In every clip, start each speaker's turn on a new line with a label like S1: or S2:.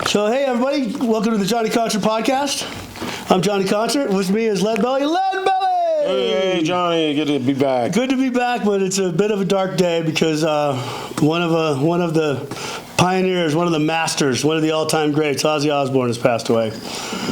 S1: So, hey, everybody, welcome to the Johnny Concert Podcast. I'm Johnny Concert. With me is Ledbelly. Ledbelly!
S2: Hey, Johnny, good to be back.
S1: Good to be back, but it's a bit of a dark day because one of the pioneers, one of the masters, one of the all-time greats, Ozzy Osbourne, has passed away.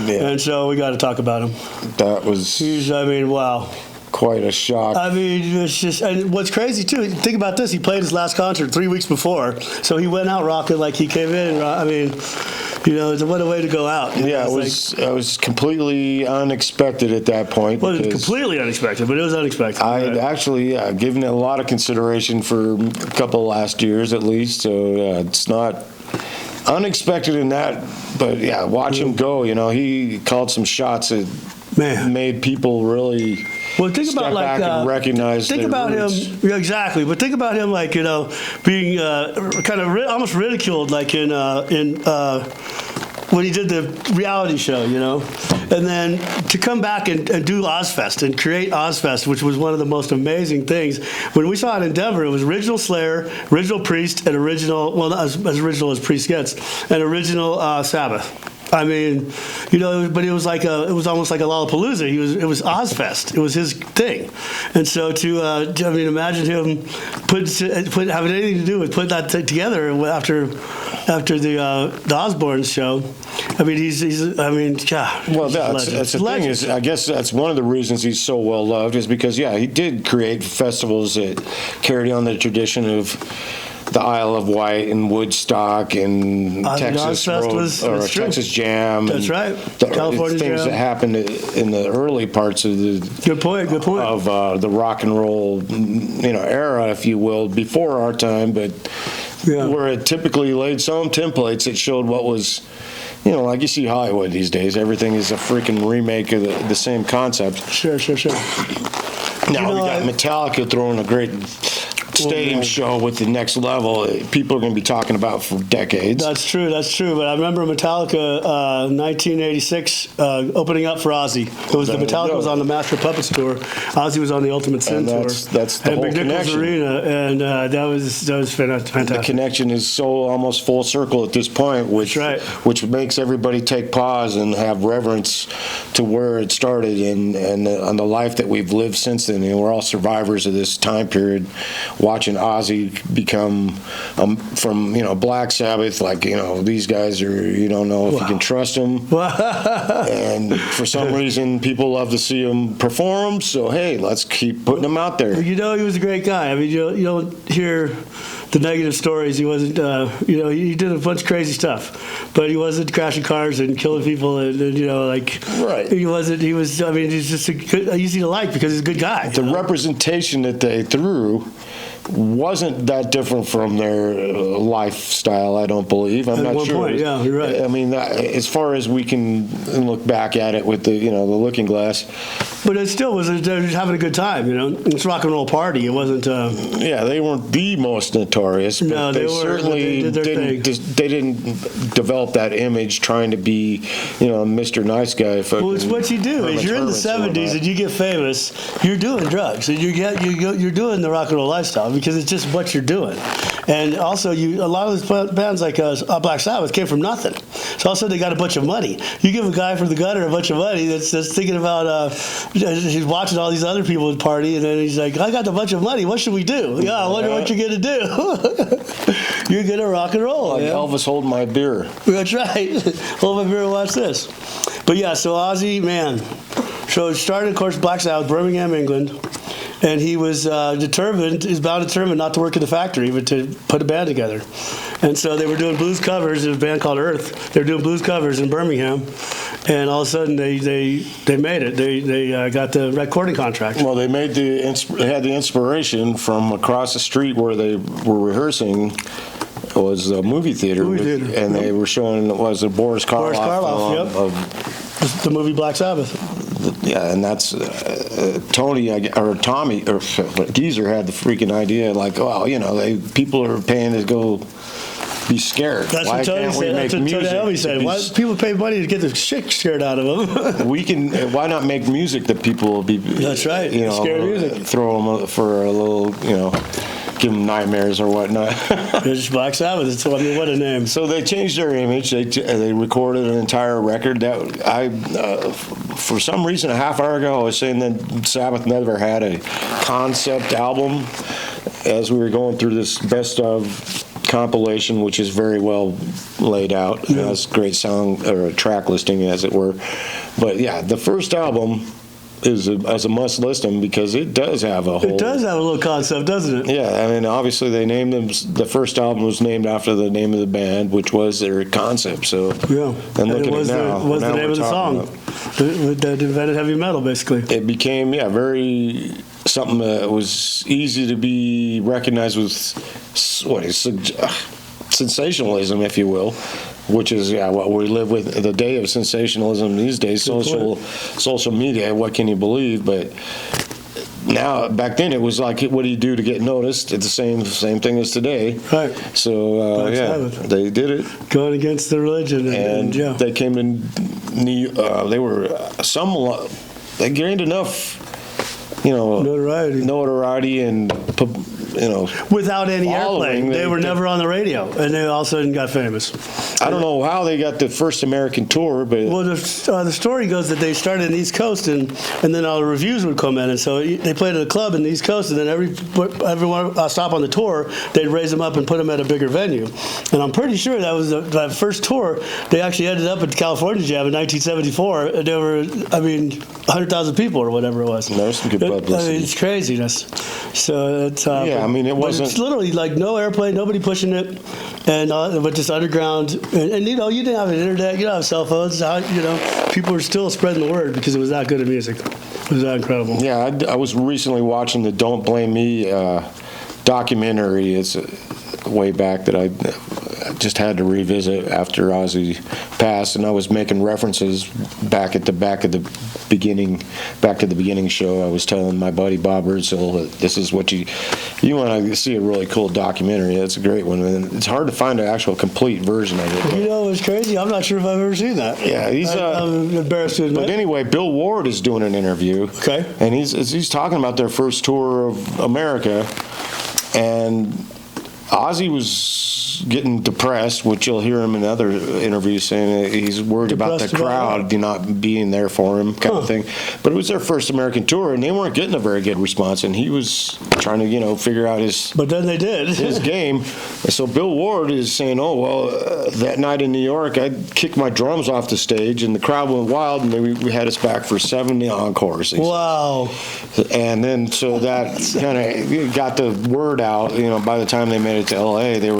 S1: Yeah. And so we got to talk about him.
S2: That was...
S1: wow.
S2: Quite a shock.
S1: I mean, it's just, and what's crazy too, think about this, he played his last concert 3 weeks before, so he went out rocking like he came in. I mean, what a way to go out.
S2: Yeah, it was completely unexpected at that point.
S1: Well, it was completely unexpected, but it was unexpected.
S2: I had actually given it a lot of consideration for a couple last years at least, so it's not unexpected in that, but yeah, watch him go. He called some shots that made people really...
S1: Well, think
S2: step
S1: about
S2: back and recognize.
S1: Think about
S2: roots.
S1: him, yeah, exactly. But think about him, like being kind of almost ridiculed, like in when he did the reality show, and then to come back and do Ozfest and create Ozfest, which was one of the most amazing things. When we saw it in Denver, it was original Slayer, original Priest, and original, well, not as original as Priest gets, and original Sabbath. I mean, but it was almost like a Lollapalooza. It was Ozfest. It was his thing, and so imagine him having anything to do with putting that together after the Osbourne show. I mean,
S2: Well, that's the thing is, I guess that's one of the reasons he's so well loved is because he did create festivals that carried on the tradition of the Isle of Wight and Woodstock and Texas Texas Jam.
S1: That's right.
S2: California things Jam. That happened in the early parts of the
S1: good point
S2: of the rock and roll era, if you will, before our time, but where it typically laid some templates that showed what was. Like you see Hollywood these days, everything is a freaking remake of the same concept.
S1: Sure.
S2: Now we got Metallica throwing a great stadium show with the next level. People are going to be talking about for decades.
S1: That's true. But I remember Metallica 1986 opening up for Ozzy. Metallica was on the Master of Puppets tour. Ozzy was on the Ultimate Sin tour.
S2: That's the whole connection.
S1: Arena, and that was fantastic.
S2: The connection is so almost full circle at this point, which makes everybody take pause and have reverence to where it started and on the life that we've lived since then. We're all survivors of this time period. Watching Ozzy become from Black Sabbath, like these guys are, you don't know if you can trust them, and for some reason people love to see him perform. So hey, let's keep putting him out there.
S1: He was a great guy. I mean, you don't hear the negative stories. He wasn't, he did a bunch of crazy stuff, but he wasn't crashing cars and killing people, and
S2: right.
S1: He wasn't. He was. I mean, he's just easy to like because he's a good guy.
S2: The representation that they threw wasn't that different from their lifestyle, I don't believe. I'm not sure.
S1: Point, yeah, you're right.
S2: I mean, as far as we can look back at it with the the looking glass.
S1: But it still was having a good time, It's a rock and roll party. It wasn't.
S2: They weren't the most notorious, but
S1: no,
S2: they certainly didn't develop that image trying to be, Mr. Nice Guy.
S1: Well, it's what you do. Is you're in the 70s and you get famous, you're doing drugs and you're doing the rock and roll lifestyle because it's just what you're doing. And also, a lot of those bands like Black Sabbath came from nothing. So also they got a bunch of money. You give a guy from the gutter a bunch of money that's thinking about. He's watching all these other people party, and then he's like, I got a bunch of money. What should we do? Yeah, I wonder what you're going to do. You're going to rock and roll.
S2: Like Elvis, hold my beer.
S1: That's right. Hold my beer and watch this. But yeah, so Ozzy, man. So it started, of course, Black Sabbath, Birmingham, England. And he was determined not to work at the factory, but to put a band together. And so they were doing blues covers. There was a band called Earth. They were doing blues covers in Birmingham. And all of a sudden, they made it. They got the recording contract.
S2: Well, they had the inspiration from across the street where they were rehearsing. It was a movie theater. And they were showing, Boris Karloff
S1: of the movie Black Sabbath.
S2: Yeah, and that's Tommy, or Geezer had the freaking idea, like, well, people are paying to go be scared?
S1: That's
S2: Why
S1: what Tony
S2: can't we
S1: said.
S2: make
S1: That's what
S2: music
S1: Tony
S2: to
S1: said.
S2: be
S1: Why people pay money to get the shit scared out of them?
S2: We can. Why not make music that people will be?
S1: That's right.
S2: You know,
S1: Scary music.
S2: Throw them for a little. You know, give them nightmares or whatnot.
S1: It's Black Sabbath. It's, I mean, what a name.
S2: So they changed their image. They recorded an entire record that for some reason, a half hour ago, I was saying that Sabbath never had a concept album. As we were going through this best of compilation, which is very well laid out,
S1: Yeah.
S2: has great song or track listing, as it were. But yeah, the first album is a must listen because it does have a whole.
S1: It does have a little concept, doesn't it?
S2: Yeah, I mean, obviously they named them. The first album was named after the name of the band, which was their concept. So
S1: Yeah.
S2: and look at it now.
S1: Was
S2: Now
S1: the name
S2: we're
S1: of the
S2: talking
S1: song? That invented heavy metal, basically.
S2: it became very something that was easy to be recognized with sensationalism, if you will, which is what we live with, the day of sensationalism these days. Social media, what can you believe? But now, back then, it was like, what do you do to get noticed? It's the same thing as today.
S1: Right.
S2: So they did it.
S1: Going against the religion,
S2: And
S1: yeah.
S2: they came to they gained enough, notoriety and,
S1: without any
S2: following.
S1: airplay. They were never on the radio, and they all of a sudden got famous.
S2: I don't know how they got the first American tour, but
S1: Well, the story goes that they started in the East Coast, and then all the reviews would come in, and so they played at a club in the East Coast, and then everyone stop on the tour, they'd raise them up and put them at a bigger venue. And I'm pretty sure that was that first tour. They actually ended up at California Jam in 1974. And there were, 100,000 people or whatever it was.
S2: There's some good publicity.
S1: It's craziness. So it's
S2: it wasn't.
S1: It's literally like no airplane, nobody pushing it, and but just underground. And you didn't have an internet, you didn't have cell phones. People were still spreading the word because it was that good of music. It was that incredible.
S2: Yeah, I was recently watching the "Don't Blame Me" documentary. It's way back that I just had to revisit after Ozzy passed, and I was making references back to the beginning show. I was telling my buddy Bob Birdsell that this is what you want to see, a really cool documentary. It's a great one, and it's hard to find an actual complete version of it.
S1: It was crazy. I'm not sure if I've ever seen that.
S2: Yeah,
S1: I'm embarrassed to admit.
S2: But anyway, Bill Ward is doing an interview.
S1: Okay.
S2: And he's talking about their first tour of America, and Ozzy was getting depressed, which you'll hear him in other interviews saying that he's worried about the crowd not being there for him, kind of thing. But it was their first American tour, and they weren't getting a very good response, and he was trying to, figure out his.
S1: But then they did
S2: his game. And so Bill Ward is saying, that night in New York, I kicked my drums off the stage, and the crowd went wild, and we had us back for 70 encores.
S1: Wow.
S2: And then so that kind of got the word out. By the time they made it to L.A., they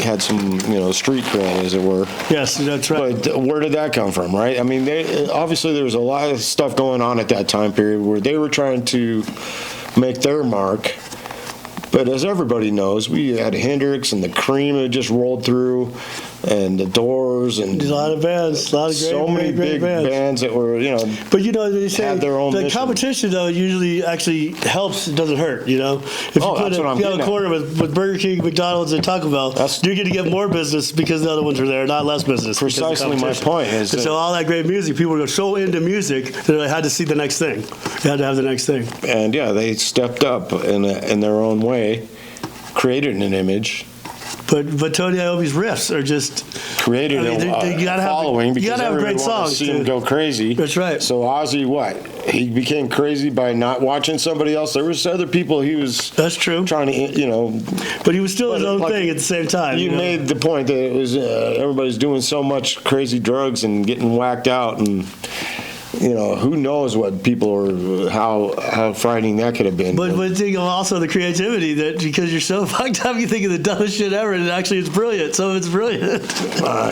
S2: had some street cred, as it were.
S1: Yes, that's right.
S2: But where did that come from, right? I mean, obviously there was a lot of stuff going on at that time period where they were trying to make their mark. But as everybody knows, we had Hendrix and the Cream that just rolled through, and the Doors, and
S1: a lot of bands, a lot of great
S2: big bands that were,
S1: But they say
S2: had their own
S1: the
S2: mission.
S1: Competition though usually actually helps. It doesn't hurt. If you put a corner with Burger King, McDonald's, and Taco Bell, you're going to get more business because the other ones are there, not less business.
S2: Precisely my point is.
S1: So all that great music, people were so into music that they had to see the next thing. They had to have the next thing.
S2: And they stepped up in their own way, created an image.
S1: But Tony Iommi's riffs are just
S2: created a following because everyone wanted to see him go crazy.
S1: That's right.
S2: So Ozzy, he became crazy by not watching somebody else. There was other people he was.
S1: That's true.
S2: Trying to,
S1: But he was still his own thing at the same time.
S2: You made the point that it was everybody's doing so much crazy drugs and getting whacked out, and who knows what people are, how frightening that could have been.
S1: But think of also the creativity that because you're so fucked up, you think of the dumbest shit ever, and actually it's brilliant. Some of it's brilliant.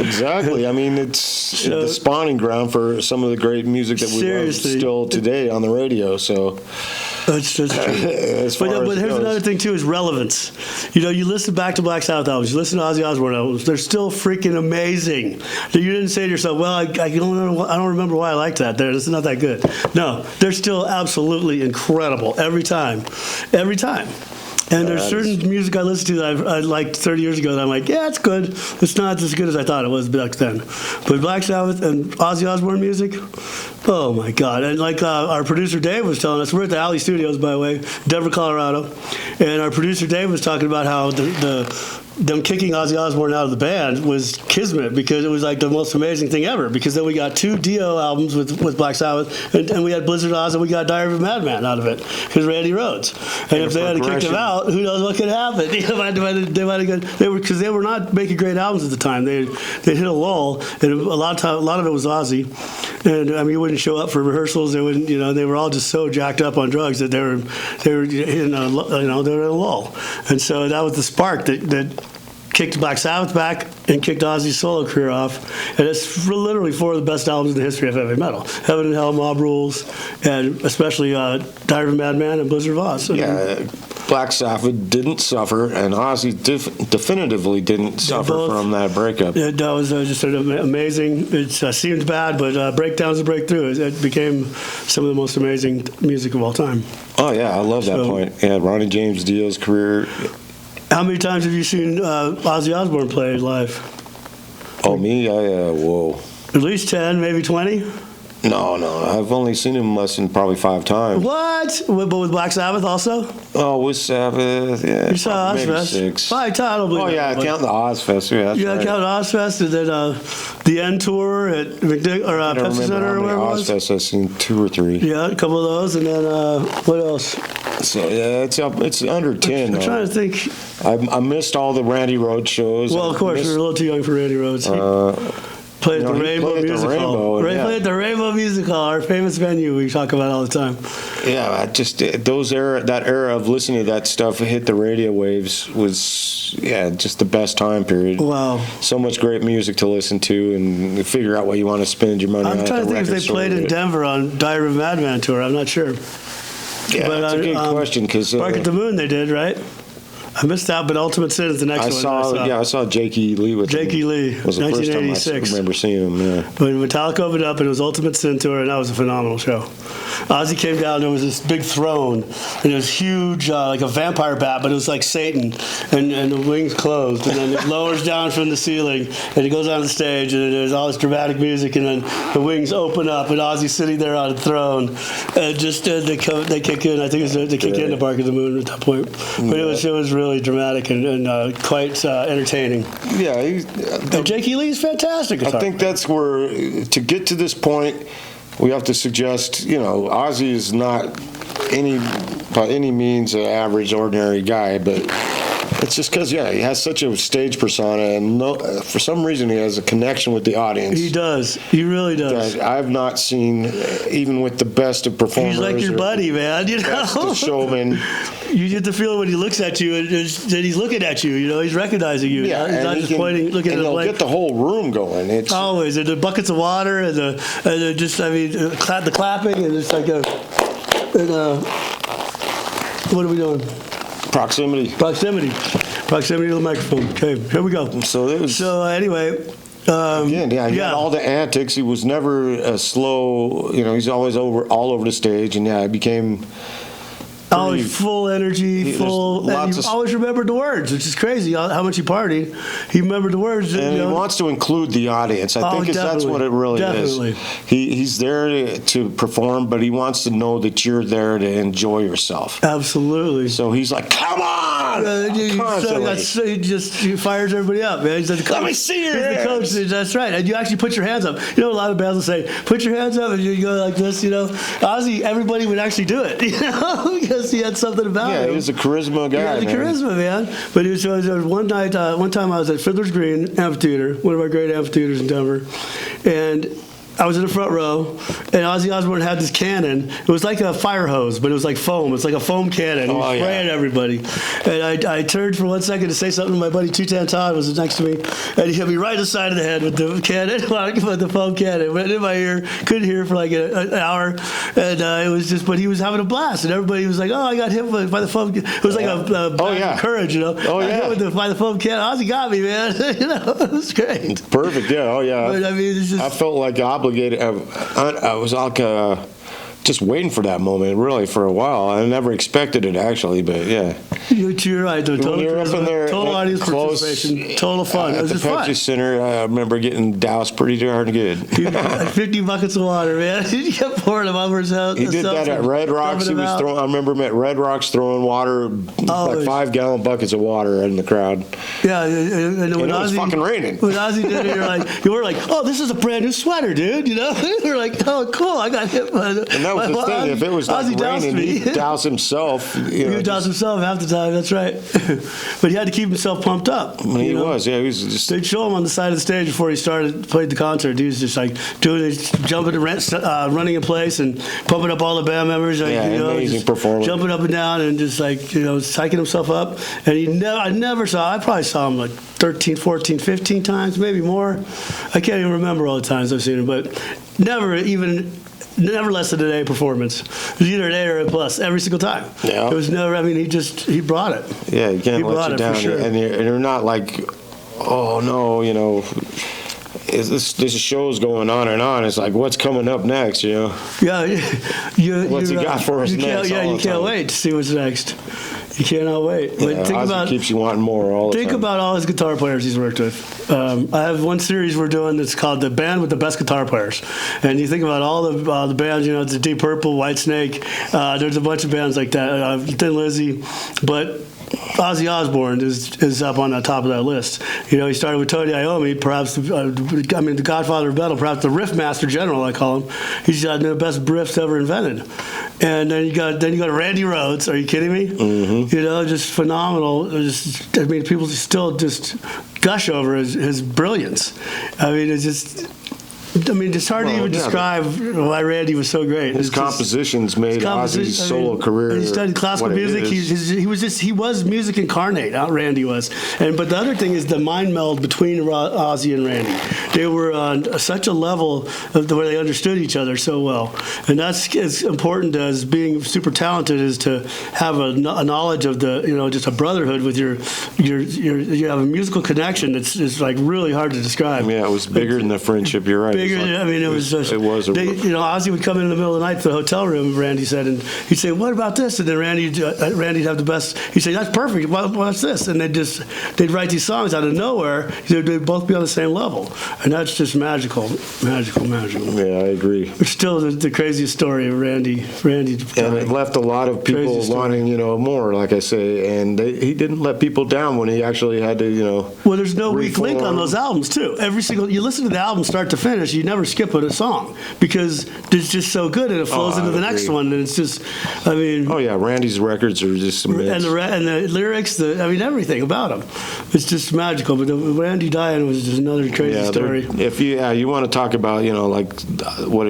S2: Exactly. I mean, it's the spawning ground for some of the great music that we love still today on the radio. So.
S1: That's true. But here's another thing too: is relevance. You listen back to Black Sabbath albums, you listen to Ozzy Osbourne albums. They're still freaking amazing. You didn't say to yourself, "Well, I don't remember why I liked that. It's not that good." No, they're still absolutely incredible every time. Every time. And there's certain music I listened to that I liked 30 years ago that I'm like, yeah, it's good. It's not as good as I thought it was back then. But Black Sabbath and Ozzy Osbourne music, oh my God. And like our producer Dave was telling us, we're at the Alley Studios, by the way, Denver, Colorado. And our producer Dave was talking about how them kicking Ozzy Osbourne out of the band was kismet, because it was like the most amazing thing ever, because then we got 2 Dio albums with Black Sabbath, and we had Blizzard Oz, and we got Diary of a Madman out of it, because Randy Rhoads. And if they had kicked him out, who knows what could happen? Because they were not making great albums at the time. They hit a lull, and a lot of it was Ozzy. And I mean, he wouldn't show up for rehearsals. They wouldn't, they were all just so jacked up on drugs that they were in a lull. And so that was the spark that kicked Black Sabbath back and kicked Ozzy's solo career off. And it's literally 4 of the best albums in the history of heavy metal. Heaven and Hell, Mob Rules, and especially Diary of a Madman and Blizzard of Oz.
S2: Black Sabbath didn't suffer, and Ozzy definitively didn't suffer from that breakup.
S1: That was just an amazing. It seemed bad, but breakdown's a breakthrough. It became some of the most amazing music of all time.
S2: Oh, yeah, I love that point. Yeah, Ronnie James Dio's career.
S1: How many times have you seen Ozzy Osbourne play live?
S2: Oh, me? Whoa.
S1: At least 10, maybe 20?
S2: No. I've only seen him less than probably 5 times.
S1: What? But with Black Sabbath also?
S2: Oh, with Sabbath, yeah.
S1: You saw
S2: maybe
S1: Ozfest?
S2: 6.
S1: 5 times, I don't believe.
S2: Oh, yeah, count the Ozfest. Yeah, that's right.
S1: Count Ozfest, and then the End Tour at Pepsi Center or whatever it was.
S2: Ozfest I've seen 2 or 3.
S1: Yeah, a couple of those, and then what else?
S2: So yeah, it's under 10.
S1: I'm trying to think.
S2: I missed all the Randy Rhoads shows.
S1: Well, of course, we were a little too young for Randy Rhoads. Played at the Rainbow Music Hall. Played at the Rainbow Music Hall, our famous venue we talk about all the time.
S2: Yeah, that era of listening to that stuff hit the radio waves was just the best time period.
S1: Wow.
S2: So much great music to listen to and figure out what you want to spend your money on.
S1: I'm trying to think if they played in Denver on Diary of a Madman tour. I'm not sure.
S2: Yeah,
S1: but
S2: that's a good question.
S1: Bark at the Moon they did, right? I missed out, but Ultimate Sin is the next one.
S2: I saw Jake E. Lee with
S1: Jake E. Lee,
S2: was the 1986. First time I remember seeing him, yeah.
S1: When Metallica opened up, and it was Ultimate Sin tour, and that was a phenomenal show. Ozzy came down, there was this big throne, and it was huge, like a vampire bat, but it was like Satan, and the wings closed, and then it lowers down from the ceiling, and he goes on the stage, and there's all this dramatic music, and then the wings open up, and Ozzy's sitting there on the throne, and just they kick in. I think they kick in to Bark at the Moon at that point, but it was really dramatic and quite entertaining.
S2: Yeah,
S1: and Jake E. Lee is fantastic.
S2: I think that's where, to get to this point, we have to suggest, Ozzy is not by any means an average, ordinary guy, but it's just because, he has such a stage persona, and for some reason he has a connection with the audience.
S1: He does. He really does.
S2: That I've not seen, even with the best of performers.
S1: He's like your buddy, man.
S2: Best of showman.
S1: You get the feeling when he looks at you, that he's looking at you. He's recognizing you.
S2: Yeah,
S1: he's not just pointing, looking at him.
S2: He'll get the whole room going. It's
S1: always, and the buckets of water, and the clapping, and it's like what are we doing?
S2: Proximity
S1: to the microphone. Okay, here we go. So anyway.
S2: He had all the antics. He was never slow. He's always all over the stage, and he became
S1: always full energy, and he always remembered the words, which is crazy how much he partied. He remembered the words.
S2: And he wants to include the audience. I think that's what it really is. He's there to perform, but he wants to know that you're there to enjoy yourself.
S1: Absolutely.
S2: So he's like, come on!
S1: He fires everybody up, man. He's like,
S2: let me see your hands.
S1: The coach. That's right. And you actually put your hands up. A lot of bands will say, put your hands up, and you go like this, Ozzy, everybody would actually do it, because he had something about him.
S2: Yeah, he was a charisma guy.
S1: He had charisma, man. But there was one time I was at Fiddler's Green Amphitheater, one of our great amphitheaters in Denver, and I was in the front row, and Ozzy Osbourne had this cannon. It was like a fire hose, but it was like foam. It's like a foam cannon. He was spraying everybody. And I turned for 1 second to say something to my buddy Tutan Todd was next to me, and he hit me right in the side of the head with the cannon, with the foam cannon. Went in my ear, couldn't hear for like an hour, and it was just. But he was having a blast, and everybody was like, "Oh, I got hit by the foam." It was like a courage,
S2: Oh yeah.
S1: I got by the foam cannon. Ozzy got me, man. It was great.
S2: Perfect. Yeah. Oh yeah.
S1: But, I mean, it's just,
S2: I felt like obligated. I was like just waiting for that moment, really, for a while. I never expected it, actually, but yeah.
S1: You're right. The
S2: When you're up in there,
S1: total audience
S2: close,
S1: participation, total fun. It
S2: at
S1: was
S2: the
S1: just fun.
S2: Pepsi Center, I remember getting doused pretty darn good.
S1: 50 buckets of water, man. He kept pouring them over himself.
S2: He did that at Red Rocks. He was throwing. I remember him at Red Rocks throwing water, like 5-gallon buckets of water in the crowd.
S1: Yeah, and
S2: it was fucking raining.
S1: When Ozzy did it, you were like, oh, this is a brand new sweater, dude. You know, we were like, oh, cool. I got hit by the.
S2: And that was the thing. If it was like raining, he'd douse himself.
S1: He would douse himself half the time. That's right. But he had to keep himself pumped up.
S2: He was. Yeah, he was just.
S1: They'd show him on the side of the stage before he played the concert. He was just like jumping, running in place and pumping up all the band members. Like,
S2: amazing performance.
S1: Jumping up and down and just like, psyching himself up. And I probably saw him like 13, 14, 15 times, maybe more. I can't even remember all the times I've seen him, but never less than an A performance. It was either an A or a plus every single time.
S2: Yeah.
S1: It was never, I mean, he brought it.
S2: Yeah, he can't let you down.
S1: Sure.
S2: And you're not like, oh no, this show's going on and on. It's like, what's coming up next,
S1: Yeah.
S2: What's he got for us next?
S1: You can't wait to see what's next. You cannot wait.
S2: Yeah, Ozzy keeps you wanting more all the time.
S1: Think about all his guitar players he's worked with. I have one series we're doing that's called The Band with the Best Guitar Players. And you think about all the bands, it's Deep Purple, Whitesnake. There's a bunch of bands like that, Thin Lizzy. But Ozzy Osbourne is up on the top of that list. He started with Tony Iommi, perhaps, the godfather of metal, perhaps the riff master general, I call him. He's got the best riffs ever invented. And then you got Randy Rhoads. Are you kidding me? Mm-hmm. Just phenomenal. People still just gush over his brilliance. It's hard to even describe why Randy was so great.
S2: His compositions made Ozzy's solo career.
S1: He studied classical music. He was music incarnate. Randy was. But the other thing is the mind meld between Ozzy and Randy. They were on such a level of the way they understood each other so well, and that's as important as being super talented is to have a knowledge of just a brotherhood with you have a musical connection that's like really hard to describe.
S2: Yeah, it was bigger than the friendship. You're right.
S1: It was just. Ozzy would come in the middle of the night to the hotel room, Randy said, and he'd say, "What about this?" And then Randy'd have the best. He'd say, "That's perfect. What's this?" And they'd write these songs out of nowhere. They'd both be on the same level, and that's just magical. Yeah,
S2: I agree.
S1: It's still the craziest story of Randy. And
S2: it left a lot of people wanting, more, like I say, and he didn't let people down when he actually had to,
S1: Well, there's no weak link on those albums too. You listen to the album start to finish. You never skip a song because it's just so good and it flows into the next one, and it's just,
S2: Oh yeah, Randy's records are just immense.
S1: And the lyrics, everything about him, it's just magical. But Randy dying was just another crazy story.
S2: If you want to talk about what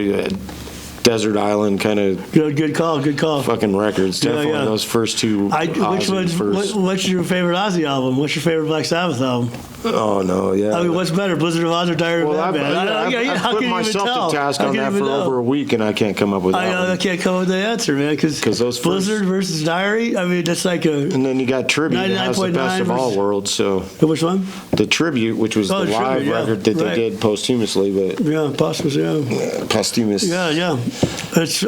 S2: Desert Island kind of
S1: good call
S2: fucking records, definitely those first two.
S1: What's your favorite Ozzy album? What's your favorite Black Sabbath album?
S2: Oh no, yeah.
S1: What's better, Blizzard of Oz or Diary of a Madman?
S2: I've put myself to task on that for over a week, and I can't come up with that.
S1: I can't come up with the answer, man, because
S2: those
S1: Blizzard versus Diary. That's like a.
S2: And then you got Tribute, that has the best of all worlds. So
S1: which one?
S2: The Tribute, which was the live record that they did posthumously, but
S1: posthumous,
S2: posthumous.
S1: Yeah.
S2: It's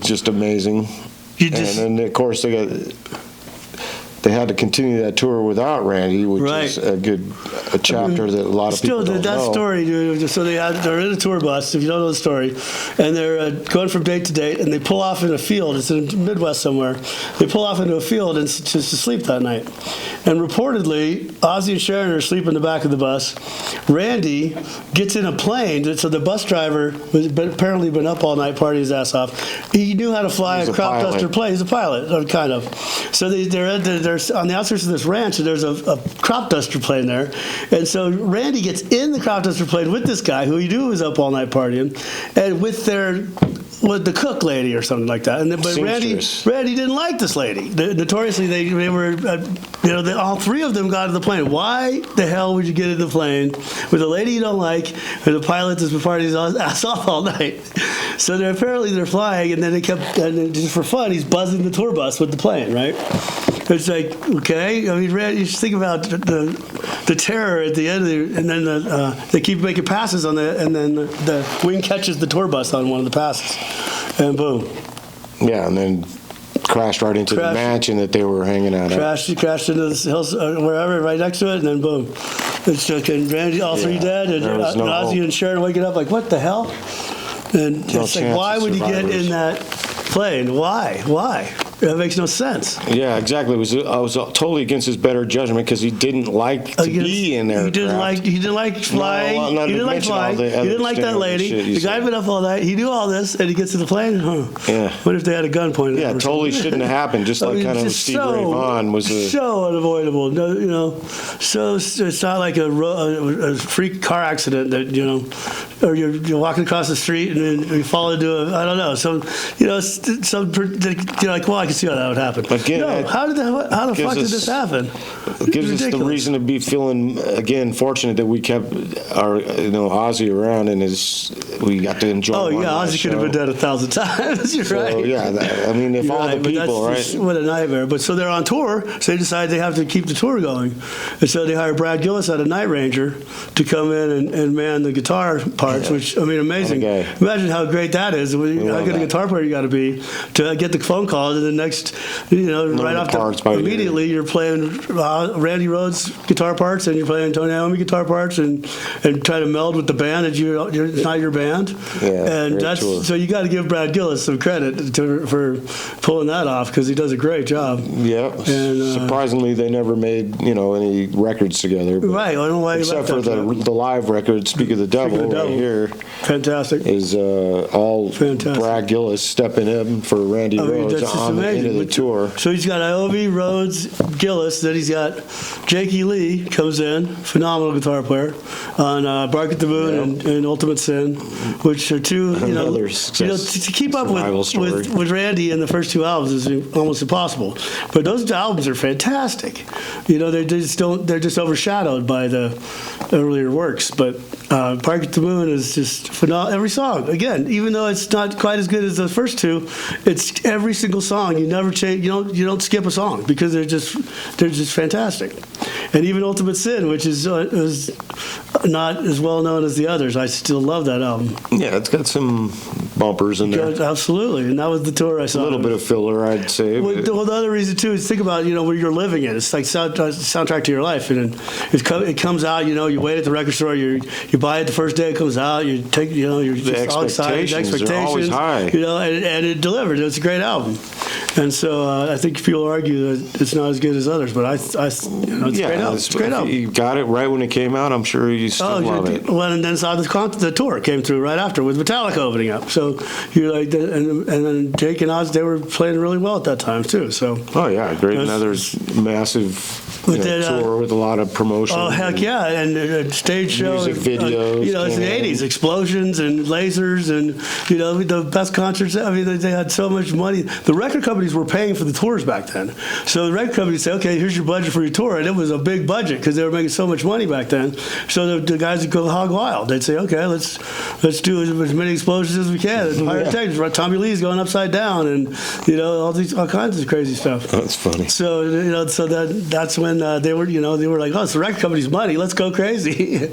S2: just amazing. And of course they had to continue that tour without Randy, which is a chapter that a lot of people don't know.
S1: Story, dude. So they're in a tour bus, if you don't know the story, and they're going from date to date, and they pull off in a field. It's in the Midwest somewhere. They pull off into a field and to sleep that night. And reportedly, Ozzy and Sharon are asleep in the back of the bus. Randy gets in a plane. So the bus driver was apparently been up all night partying his ass off. He knew how to fly a crop duster plane. He's a pilot, kind of. So they're on the outskirts of this ranch, and there's a crop duster plane there. And so Randy gets in the crop duster plane with this guy who he knew was up all night partying, and with the cook lady or something like that. But Randy didn't like this lady. Notoriously, they were, all three of them got in the plane. Why the hell would you get in the plane with a lady you don't like, with a pilot that's been partying his ass off all night? So they're flying, and then just for fun, he's buzzing the tour bus with the plane, right? It's like, okay, Randy, you just think about the terror at the end of and then they keep making passes and then the wing catches the tour bus on one of the passes, and boom.
S2: Yeah, and then crashed right into the mansion that they were hanging out at.
S1: Crashed into the hills, wherever, right next to it, and then boom. It's like, and Randy, all three dead, and Ozzy and Sharon waking up like, what the hell? And it's like, why would you get in that plane? Why? That makes no sense.
S2: Yeah, exactly. I was totally against his better judgment because he didn't like to be in there.
S1: He didn't like flying. He didn't like flying. He didn't like that lady. The guy been up all night. He knew all this, and he gets to the plane.
S2: Yeah.
S1: What if they had a gun pointed at him?
S2: Yeah, totally shouldn't have happened. Just like kind of Stevie Ray Vaughan was
S1: so unavoidable. No, so it's not like a freak car accident that or you're walking across the street and then you fall into I don't know. So like, well, I can see how that would happen.
S2: Again,
S1: no, how the fuck did this happen?
S2: It gives us the reason to be feeling again fortunate that we kept our Ozzy around and we got to enjoy.
S1: Oh yeah, Ozzy could have been dead 1,000 times. You're right.
S2: Yeah, I mean, if all the people, right?
S1: What a nightmare. But so they're on tour, so they decide they have to keep the tour going, and so they hire Brad Gillis out of Night Ranger to come in and man the guitar parts. Which, I mean, amazing. Imagine how great that is. How good a guitar player you got to be to get the phone call and the next, right off immediately you're playing Randy Rhoads guitar parts and you're playing Tony Iommi guitar parts and try to meld with the band that it's not your band.
S2: Yeah,
S1: and so you got to give Brad Gillis some credit for pulling that off because he does a great job.
S2: Yeah. And surprisingly, they never made any records together.
S1: Right. I don't know why
S2: except for the live record. Speak of the Devil right here.
S1: Fantastic.
S2: Is all fantastic. Brad Gillis stepping in for Randy Rhoads on the end of the tour.
S1: So he's got Iommi, Rhoads, Gillis. Then he's got Jakey Lee comes in, phenomenal guitar player, on Bark at the Moon and Ultimate Sin, which are two, to keep up with Randy in the first two albums is almost impossible. But those albums are fantastic. They're just overshadowed by the earlier works. But Bark at the Moon is just phenomenal. Every song, again, even though it's not quite as good as the first two, it's every single song. You never change. You don't skip a song because they're just fantastic. And even Ultimate Sin, which is not as well known as the others, I still love that album.
S2: Yeah, it's got some bumpers in there.
S1: Absolutely, and that was the tour I saw.
S2: A little bit of filler, I'd say.
S1: Well, the other reason too is think about where you're living in. It's like soundtrack to your life, and it comes out. You wait at the record store. You buy it the first day it comes out. You take you're just all excited. The expectations
S2: are always high.
S1: And it delivered. It's a great album. And so I think people argue that it's not as good as others, but it's a great album. It's a great album.
S2: You got it right when it came out. I'm sure you still love it.
S1: Well, and then saw the tour came through right after with Metallica opening up. So you're like, and then Jake and Oz, they were playing really well at that time too. So
S2: great. Another massive tour with a lot of promotion.
S1: Oh heck yeah, and stage show,
S2: music videos.
S1: It's the '80s, explosions and lasers, and the best concerts. I mean, they had so much money. The record companies were paying for the tours back then. So the record companies say, okay, here's your budget for your tour, and it was a big budget because they were making so much money back then. So the guys would go hog wild. They'd say, okay, let's do as many explosions as we can. Tommy Lee's going upside down, and all kinds of crazy stuff.
S2: That's funny.
S1: So that's when they were like, oh, it's the record company's money. Let's go crazy.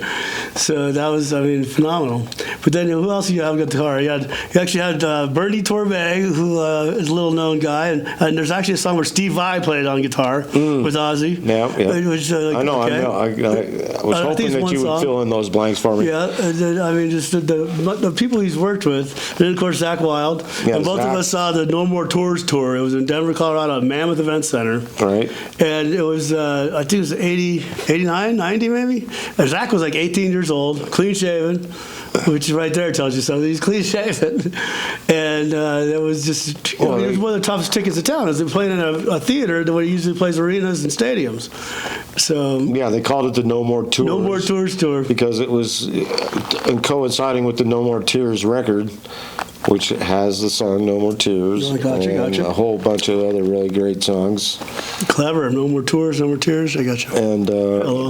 S1: So that was, phenomenal. But then who else do you have on guitar? You actually had Bernie Torme, who is a little known guy, and there's actually a song where Steve Vai played on guitar with Ozzy.
S2: Yeah.
S1: Which,
S2: I know. I was hoping that you would fill in those blanks for me.
S1: Yeah, just the people he's worked with. And then, of course, Zakk Wylde. And both of us saw the No More Tours tour. It was in Denver, Colorado, at Mammoth Event Center.
S2: Right.
S1: And it was, I think it was 89, 90 maybe. And Zakk was like 18 years old, clean shaven, which right there tells you something. He's clean shaven. And it was just, it was one of the toughest tickets in town. It was playing in a theater the way he usually plays arenas and stadiums. So
S2: yeah, they called it the No More Tours.
S1: No More Tours tour.
S2: Because it was coinciding with the No More Tears record, which has the song No More Tears.
S1: Gotcha.
S2: A whole bunch of other really great songs.
S1: Clever. No More Tours, No More Tears. I got you.
S2: And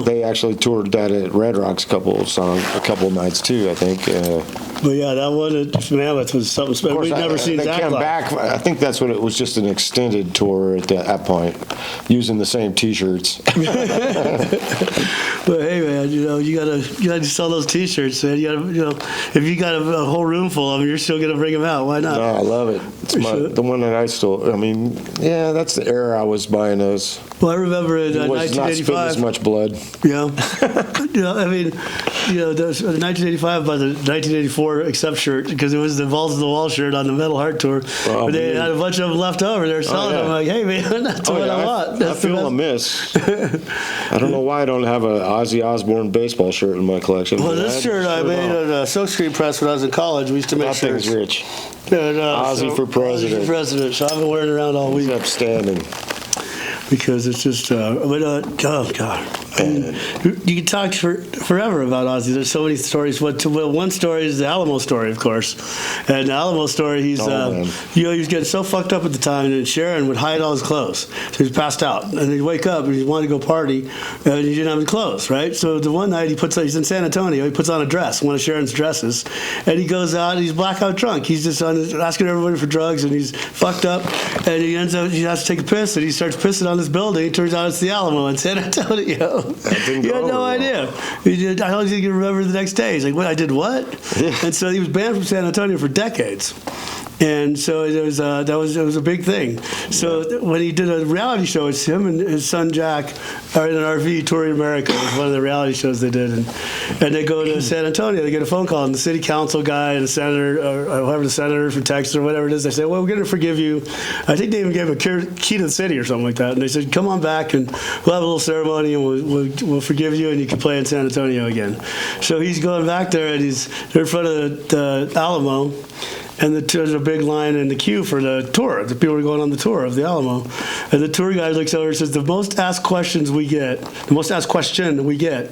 S2: they actually toured that at Red Rocks a couple of nights too, I think.
S1: But yeah, that one at Mammoth was something special. We'd never seen Zakk
S2: came back. I think that's what it was, just an extended tour at that point, using the same T-shirts.
S1: But hey, man, you gotta sell those T-shirts, man. If you got a whole room full of them, you're still gonna bring them out. Why not?
S2: No, I love it. It's the one that I stole. I mean, yeah, that's the era I was buying those.
S1: Well, I remember in
S2: It was not spitting
S1: 1985.
S2: as much blood.
S1: I mean, the 1985 by the 1984 Accept shirt, because it was the Balls to the Wall shirt on the Metal Heart tour.
S2: Oh,
S1: but they
S2: man.
S1: had a bunch of them left over. They were selling them. I'm like, hey, man, that's what I want.
S2: I feel amiss. I don't know why I don't have an Ozzy Osbourne baseball shirt in my collection.
S1: Well, this shirt I made at a Silk Screen Press when I was in college. We used to make
S2: That thing's
S1: shirts.
S2: rich.
S1: And,
S2: Ozzy for president.
S1: Ozzy for president. So I've been wearing it around all week.
S2: He's upstanding.
S1: Because it's just, oh God. I mean, you can talk forever about Ozzy. There's so many stories. One story is the Alamo story, of course. And the Alamo story, he was getting so fucked up at the time, and Sharon would hide all his clothes. So he's passed out, and he'd wake up and he wanted to go party, and he didn't have any clothes, right? So the one night he's in San Antonio. He puts on a dress, one of Sharon's dresses, and he goes out. And he's blackout drunk. He's just asking everybody for drugs, and he's fucked up, and he has to take a piss, and he starts pissing on this building. It turns out it's the Alamo in San Antonio. He had no idea. I don't think he can remember the next day. He's like, "What? I did what?"
S2: Yeah.
S1: And so he was banned from San Antonio for decades. And so it was a big thing. So when he did a reality show, it's him and his son Jack are in an RV touring America. It was one of the reality shows they did, and they go to San Antonio. They get a phone call, and the city council guy and the senator, or whoever the senator from Texas or whatever it is, they say, "Well, we're going to forgive you." I think they even gave him a key to the city or something like that. And they said, "Come on back, and we'll have a little ceremony, and we'll forgive you, and you can play in San Antonio again." So he's going back there, and they're in front of the Alamo. And there's a big line in the queue for the tour. The people are going on the tour of the Alamo. And the tour guide looks over and says, the most asked question we get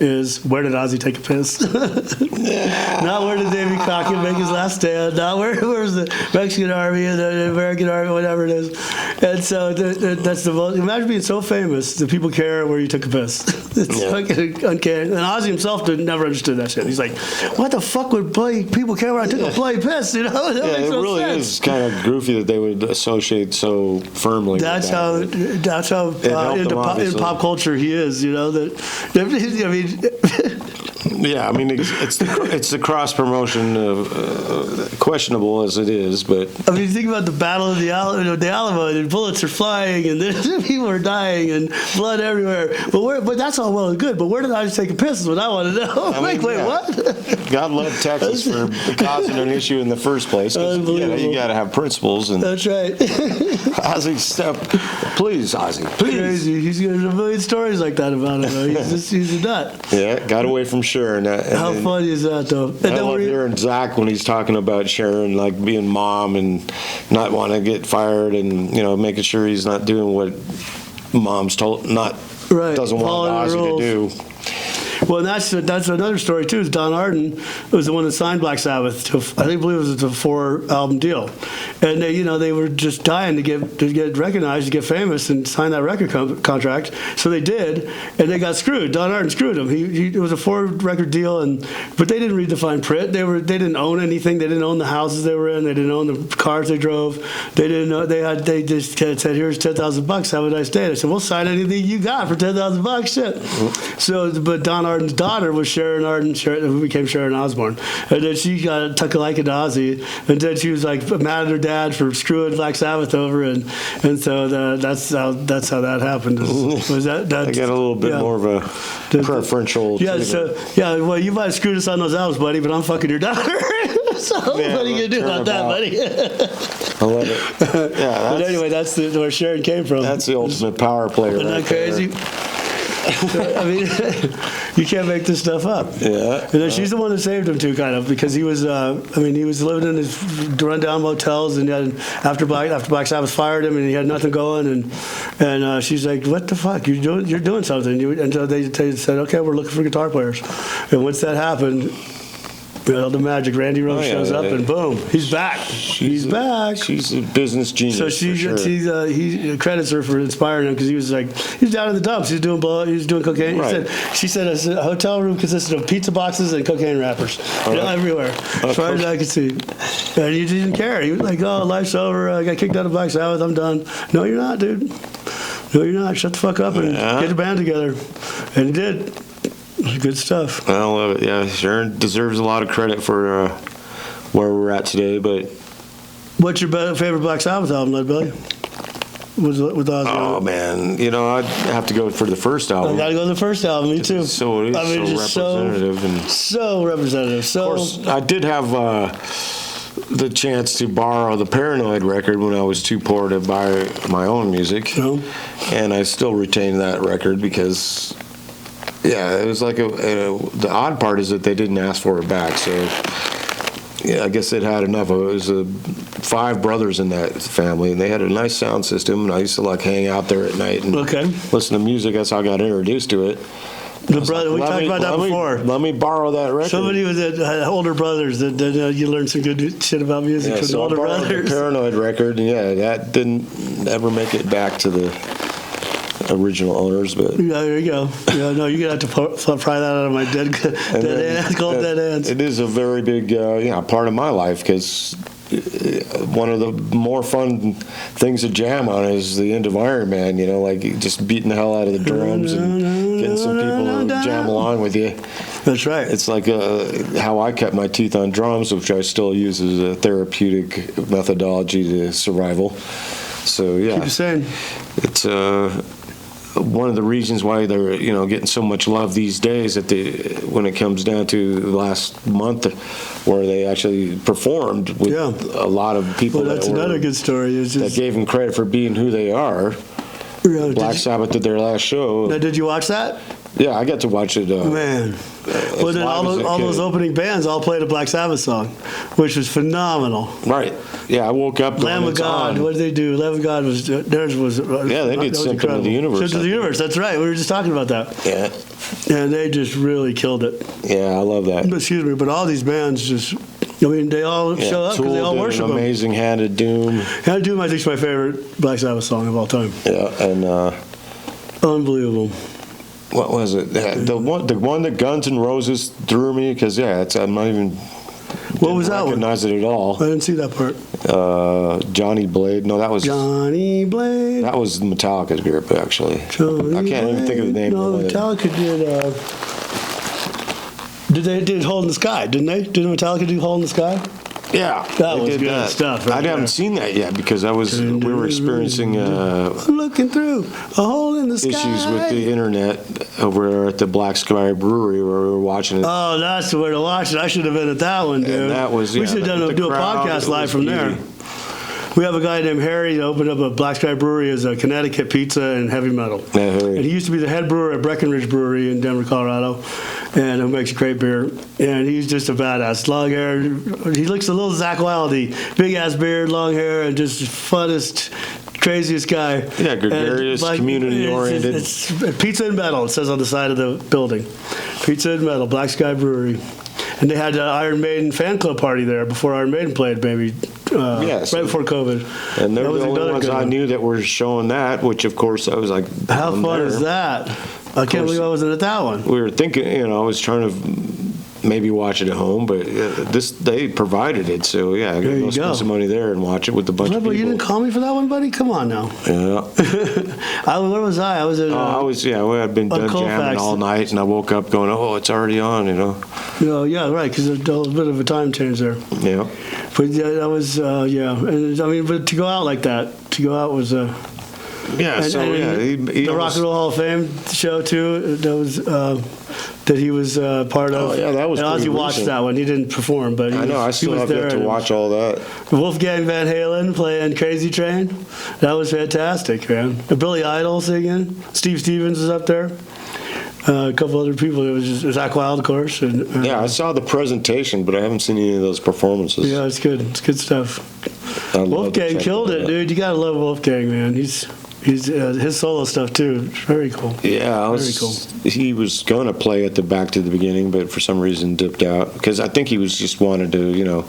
S1: is, where did Ozzy take a piss? Not where did Davy Crockett make his last stand. Not where's the Mexican Army and the American Army, whatever it is. And so that's the most. Imagine being so famous that people care where you took a piss. It's fucking uncanny. And Ozzy himself never understood that shit. He's like, what the fuck would people care where I took a bloody piss? You know?
S2: Yeah, it really is kind of goofy that they would associate so firmly.
S1: That's how in pop culture he is. You know that. I mean.
S2: Yeah, I mean it's the cross promotion of questionable as it is, but
S1: I mean, think about the Battle of the Alamo, and bullets are flying, and people are dying, and blood everywhere. But that's all well and good. But where did I just take a piss? Is what I want to know. Wait, what?
S2: God love Texas for causing an issue in the first place. You got to have principles, and
S1: that's right.
S2: Ozzy, please, Ozzy, please.
S1: Crazy. He's got a million stories like that about him. He's a nut.
S2: Yeah, got away from Sharon.
S1: How funny is that, though? And
S2: I love hearing Zach when he's talking about Sharon, like being mom and not wanting to get fired, and making sure he's not doing what mom's doesn't want Ozzy to do.
S1: Well, that's another story too. Is Don Arden was the one that signed Black Sabbath to, I believe it was a 4-album deal, and they were just dying to get recognized, to get famous, and sign that record contract. So they did, and they got screwed. Don Arden screwed them. It was a 4-record deal, but they didn't read the fine print. They didn't own anything. They didn't own the houses they were in. They didn't own the cars they drove. They didn't know. They just said, "Here's $10,000. Have a nice day." I said, "We'll sign anything you got for $10,000. Shit." So, but Don Arden's daughter was Sharon Arden, who became Sharon Osbourne, and then she took a liking to Ozzy, and then she was like mad at her dad for screwing Black Sabbath over, and so that's how that happened. Was that
S2: I got a little bit more of a preferential.
S1: Well, you might have screwed us on those albums, buddy, but I'm fucking your daughter. So what are you gonna do about that, buddy?
S2: I love it. Yeah,
S1: but anyway, that's where Sharon came from.
S2: That's the ultimate power player.
S1: Isn't that crazy? I mean, you can't make this stuff up.
S2: Yeah.
S1: And then she's the one that saved him too, kind of, because he was, he was living in his rundown motels, and after Black Sabbath fired him, and he had nothing going, and she's like, "What the fuck? You're doing something." And so they said, "Okay, we're looking for guitar players." And once that happened, the magic. Randy Rhoads shows up, and boom, he's back. He's back.
S2: She's a business genius.
S1: So he credits her for inspiring him, because he was down in the dumps. He was doing cocaine.
S2: Right.
S1: She said a hotel room consisted of pizza boxes and cocaine wrappers everywhere, as far as I could see. And he didn't care. He was like, "Oh, life's over. I got kicked out of Black Sabbath. I'm done." No, you're not, dude. No, you're not. Shut the fuck up and get your band together. And he did. Good stuff.
S2: I love it. Yeah, Sharon deserves a lot of credit for where we're at today. But
S1: what's your favorite Black Sabbath album, Ledbelly? With Ozzy?
S2: Oh man, I'd have to go for the first album.
S1: I gotta go to the first album. Me too.
S2: It is so representative.
S1: So representative.
S2: Of course, I did have the chance to borrow the Paranoid record when I was too poor to buy my own music, and I still retain that record because, it was like the odd part is that they didn't ask for it back. So, I guess it had enough. It was 5 brothers in that family, and they had a nice sound system. And I used to hang out there at night and listen to music. That's how I got introduced to it.
S1: We talked about that before.
S2: Let me borrow that record.
S1: Somebody had older brothers that you learned some good shit about music from the older brothers.
S2: The Paranoid record, and that didn't ever make it back to the original owners, but
S1: there you go. No, you're gonna have to pry that out of my dead hands. Cold dead hands.
S2: It is a very big part of my life because one of the more fun things to jam on is the end of Iron Man. Like just beating the hell out of the drums and getting some people to jam along with you.
S1: That's right.
S2: It's like how I kept my teeth on drums, which I still use as a therapeutic methodology to survival. So
S1: keep saying
S2: it's one of the reasons why they're getting so much love these days when it comes down to the last month where they actually performed with a lot of people.
S1: Well, that's another good story.
S2: That gave them credit for being who they are. Black Sabbath did their last show.
S1: Now, did you watch that?
S2: Yeah, I got to watch it.
S1: Man. Well, then all those opening bands all played a Black Sabbath song, which was phenomenal.
S2: Right. Yeah, I woke up.
S1: Lamb of God. What did they do? Lamb of God theirs was.
S2: They did Symptom of the Universe.
S1: Symptom of the Universe. That's right. We were just talking about that.
S2: Yeah.
S1: And they just really killed it.
S2: Yeah, I love that.
S1: Excuse me, but all these bands just. They all show up because they all worship them.
S2: Amazing Hand of Doom.
S1: Hand of Doom, I think, is my favorite Black Sabbath song of all time.
S2: Yeah, and
S1: unbelievable.
S2: What was it? The one that Guns N' Roses threw me because I'm not even.
S1: What was that one?
S2: Recognize it at all.
S1: I didn't see that part.
S2: Johnny Blade. No, that was
S1: Johnny Blade.
S2: That was Metallica's group actually. I can't even think of the name.
S1: No, Metallica did Hole in the Sky, didn't they? Didn't Metallica do Hole in the Sky?
S2: Yeah,
S1: that was good stuff.
S2: I haven't seen that yet because we were experiencing
S1: looking through a hole in the sky
S2: issues with the internet over at the Black Sky Brewery where we were watching it.
S1: Oh, that's where to watch it. I should have been at that one, dude.
S2: And that was
S1: we should have do a podcast live from there. We have a guy named Harry that opened up a Black Sky Brewery as a Connecticut pizza and heavy metal.
S2: Yeah, Harry.
S1: And he used to be the head brewer at Breckenridge Brewery in Denver, Colorado, and who makes great beer. And he's just a badass. Long hair. He looks a little Zach Wilde-y. Big ass beard, long hair, and just funnest, craziest guy.
S2: Yeah, gregarious, community oriented.
S1: It's pizza and metal. It says on the side of the building. Pizza and metal, Black Sky Brewery. And they had an Iron Maiden fan club party there before Iron Maiden played, maybe.
S2: Yes.
S1: Right before COVID.
S2: And they're the only ones I knew that were showing that, which of course I was like,
S1: how fun is that? I can't believe I wasn't at that one.
S2: We were thinking, I was trying to maybe watch it at home, but they provided it, so yeah, I could go spend some money there and watch it with a bunch of people.
S1: You didn't call me for that one, buddy? Come on now.
S2: Yeah.
S1: Where was I? I was at.
S2: We had been done jamming all night, and I woke up going, "Oh, it's already on,"
S1: Yeah, right, because there's a bit of a time change there.
S2: Yeah.
S1: But that was and but to go out like that, was
S2: the
S1: Rock and Roll Hall of Fame show too. That was that he was part of.
S2: Oh yeah, that was.
S1: And Ozzy watched that one. He didn't perform, but
S2: I still have yet to watch all that.
S1: Wolfgang Van Halen playing Crazy Train. That was fantastic, man. Billy Idol singing. Steve Stevens was up there. A couple other people. It was just Zach Wilde, of course. And,
S2: I saw the presentation, but I haven't seen any of those performances.
S1: Yeah, it's good. It's good stuff. Wolfgang killed it, dude. You gotta love Wolfgang, man. He's his solo stuff too. It's very cool.
S2: Yeah,
S1: very cool.
S2: He was going to play at the Back to the Beginning, but for some reason dipped out because I think he was just wanted to,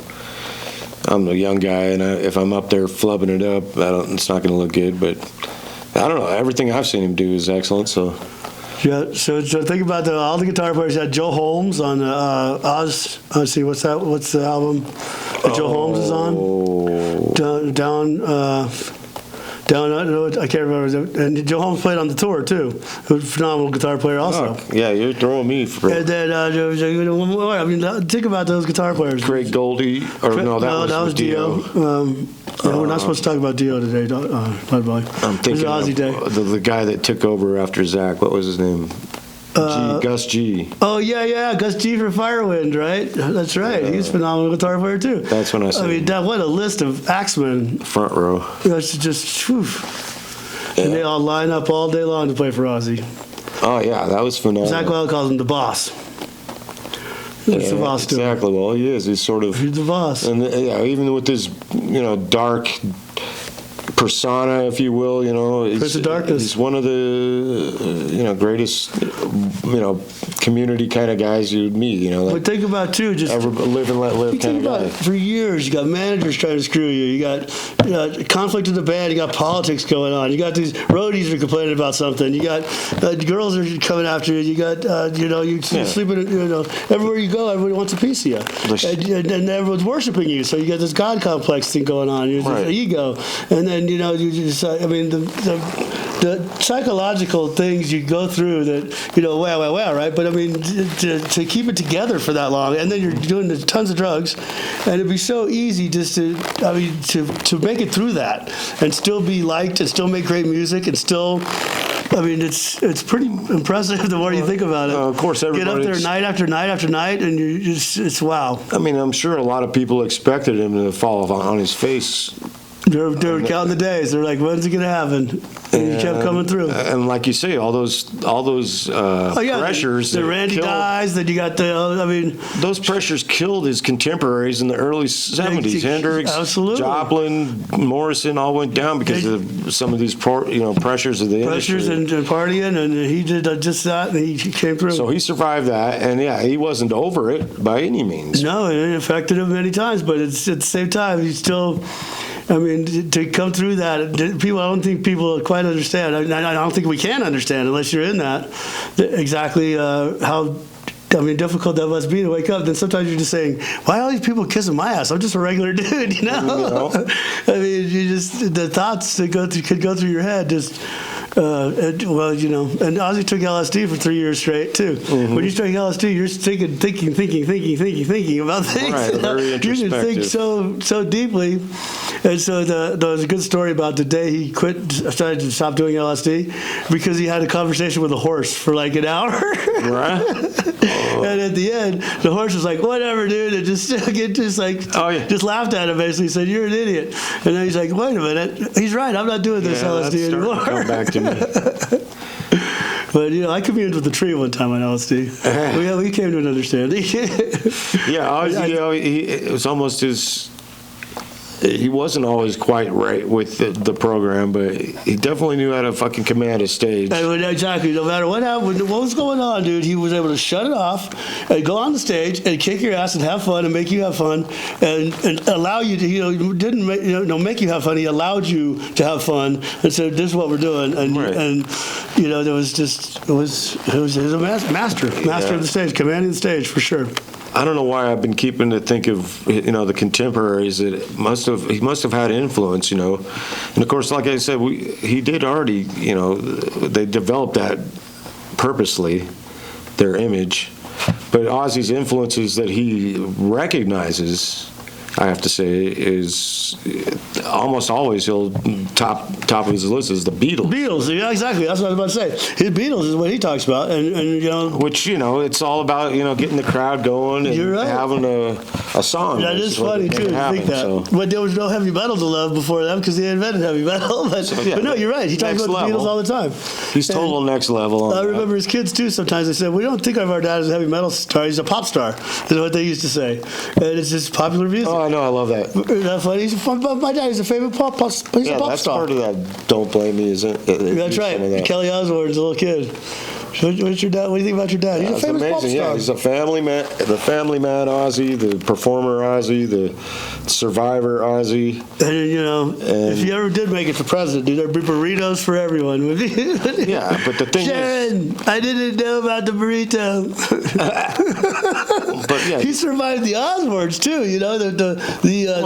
S2: I'm a young guy, and if I'm up there flubbing it up, it's not going to look good. But I don't know. Everything I've seen him do is excellent. So.
S1: Yeah, so think about all the guitar players. You had Joe Holmes on Oz. Let's see, what's that? What's the album that Joe Holmes is on? I can't remember. And Joe Holmes played on the tour too. He was a phenomenal guitar player also.
S2: Oh, yeah, you're throwing me for.
S1: And then one more. I mean, think about those guitar players.
S2: Craig Goldie, or no, that was
S1: Dio. We're not supposed to talk about Dio today, Ledbelly.
S2: I'm thinking
S1: Ozzy Day.
S2: The guy that took over after Zach. What was his name? Gus G.
S1: Oh yeah, Gus G for Firewind, right? That's right. He's a phenomenal guitar player too.
S2: That's when I said.
S1: I mean, what a list of axemen.
S2: Front row.
S1: That's just, whew.
S2: Yeah.
S1: And they all line up all day long to play for Ozzy.
S2: Oh yeah, that was phenomenal.
S1: Zach Wild calls him the boss. He's the boss too.
S2: Exactly. Well, he is. He's sort of.
S1: He's the boss.
S2: And even with his, dark persona, if you will,
S1: Prince of Darkness.
S2: He's one of the, greatest, community kind of guys you'd meet.
S1: But think about too, just
S2: ever live and let live kind of guy.
S1: For years, you got managers trying to screw you. You got conflict in the band. You got politics going on. You got these roadies that are complaining about something. You got girls are coming after you. You got you sleeping. Everywhere you go, everybody wants a piece of you, and everyone's worshiping you. So you got this God complex thing going on. You're just ego, and then you just. I mean the psychological things you go through that wow, right? But I mean to keep it together for that long, and then you're doing tons of drugs, and it'd be so easy just to make it through that and still be liked and still make great music and still. I mean, it's pretty impressive the more you think about it.
S2: Of course, everybody
S1: get up there night after night after night, and it's wow.
S2: I mean, I'm sure a lot of people expected him to fall on his face.
S1: They were counting the days. They're like, when's it gonna happen? And he kept coming through.
S2: And like you say, all those pressures.
S1: The Randy dies. Then you got
S2: those pressures killed his contemporaries in the early '70s. Hendrix,
S1: absolutely.
S2: Joplin, Morrison all went down because of some of these pressures of the
S1: pressures
S2: industry.
S1: and partying, and he did just that, and he came through.
S2: So he survived that, and he wasn't over it by any means.
S1: No, it affected him many times, but it's at the same time he's still. I mean, to come through that, I don't think people quite understand. I don't think we can understand unless you're in that exactly how. Difficult that must be to wake up. Then sometimes you're just saying, "Why are all these people kissing my ass? I'm just a regular dude," I mean, the thoughts that could go through your head just. And Ozzy took LSD for 3 years straight too. Mm-hmm. When you take LSD, you're thinking about things.
S2: Right, very introspective.
S1: You can think so deeply. And so there was a good story about the day he started to stop doing LSD because he had a conversation with a horse for like an hour.
S2: Right.
S1: And at the end, the horse was like, "Whatever, dude," and just laughed at him. Basically, said, "You're an idiot." And then he's like, "Wait a minute, he's right. I'm not doing this LSD anymore." To come back to me. But I communed with the tree one time on LSD. We came to an understanding.
S2: It was almost his. He wasn't always quite right with the program, but he definitely knew how to fucking command a stage.
S1: Exactly. No matter what happened, what was going on, dude, he was able to shut it off and go on the stage and kick your ass and have fun and make you have fun and allow you to, didn't make you have fun. He allowed you to have fun and said, "This is what we're doing." And there was just it was a master of the stage, commanding the stage for sure.
S2: I don't know why I've been keeping to think of the contemporaries that he must have had influence, and of course, like I said, he did already, they developed that purposely, their image, but Ozzy's influences that he recognizes, I have to say, is almost always top of his list is the Beatles.
S1: Beatles, yeah, exactly. That's what I was about to say. His Beatles is what he talks about, and
S2: which it's all about getting the crowd going and having a song.
S1: That is funny too to think that. So. But there was no heavy metal to love before them because he invented heavy metal. But no, you're right. He talks about the Beatles all the time.
S2: He's total next level.
S1: I remember his kids too. Sometimes they said, "We don't think of our dad as a heavy metal star. He's a pop star." Is what they used to say, and it's just popular music.
S2: Oh, I know. I love that.
S1: Isn't that funny? My dad is a favorite pop star.
S2: That's part of that. Don't blame me, isn't it?
S1: That's right. Kelly Osbourne's a little kid. What's your dad? What do you think about your dad? He's a
S2: That's
S1: famous pop
S2: amazing.
S1: star.
S2: Yeah, he's a family man. The family man, Ozzy, the performer, Ozzy, the survivor, Ozzy.
S1: And you know, if you ever did make it to president, dude, there'd be burritos for everyone.
S2: Yeah, but the thing
S1: Sharon, I didn't know about the burrito.
S2: But yeah,
S1: He survived the Osbournes too. You know, the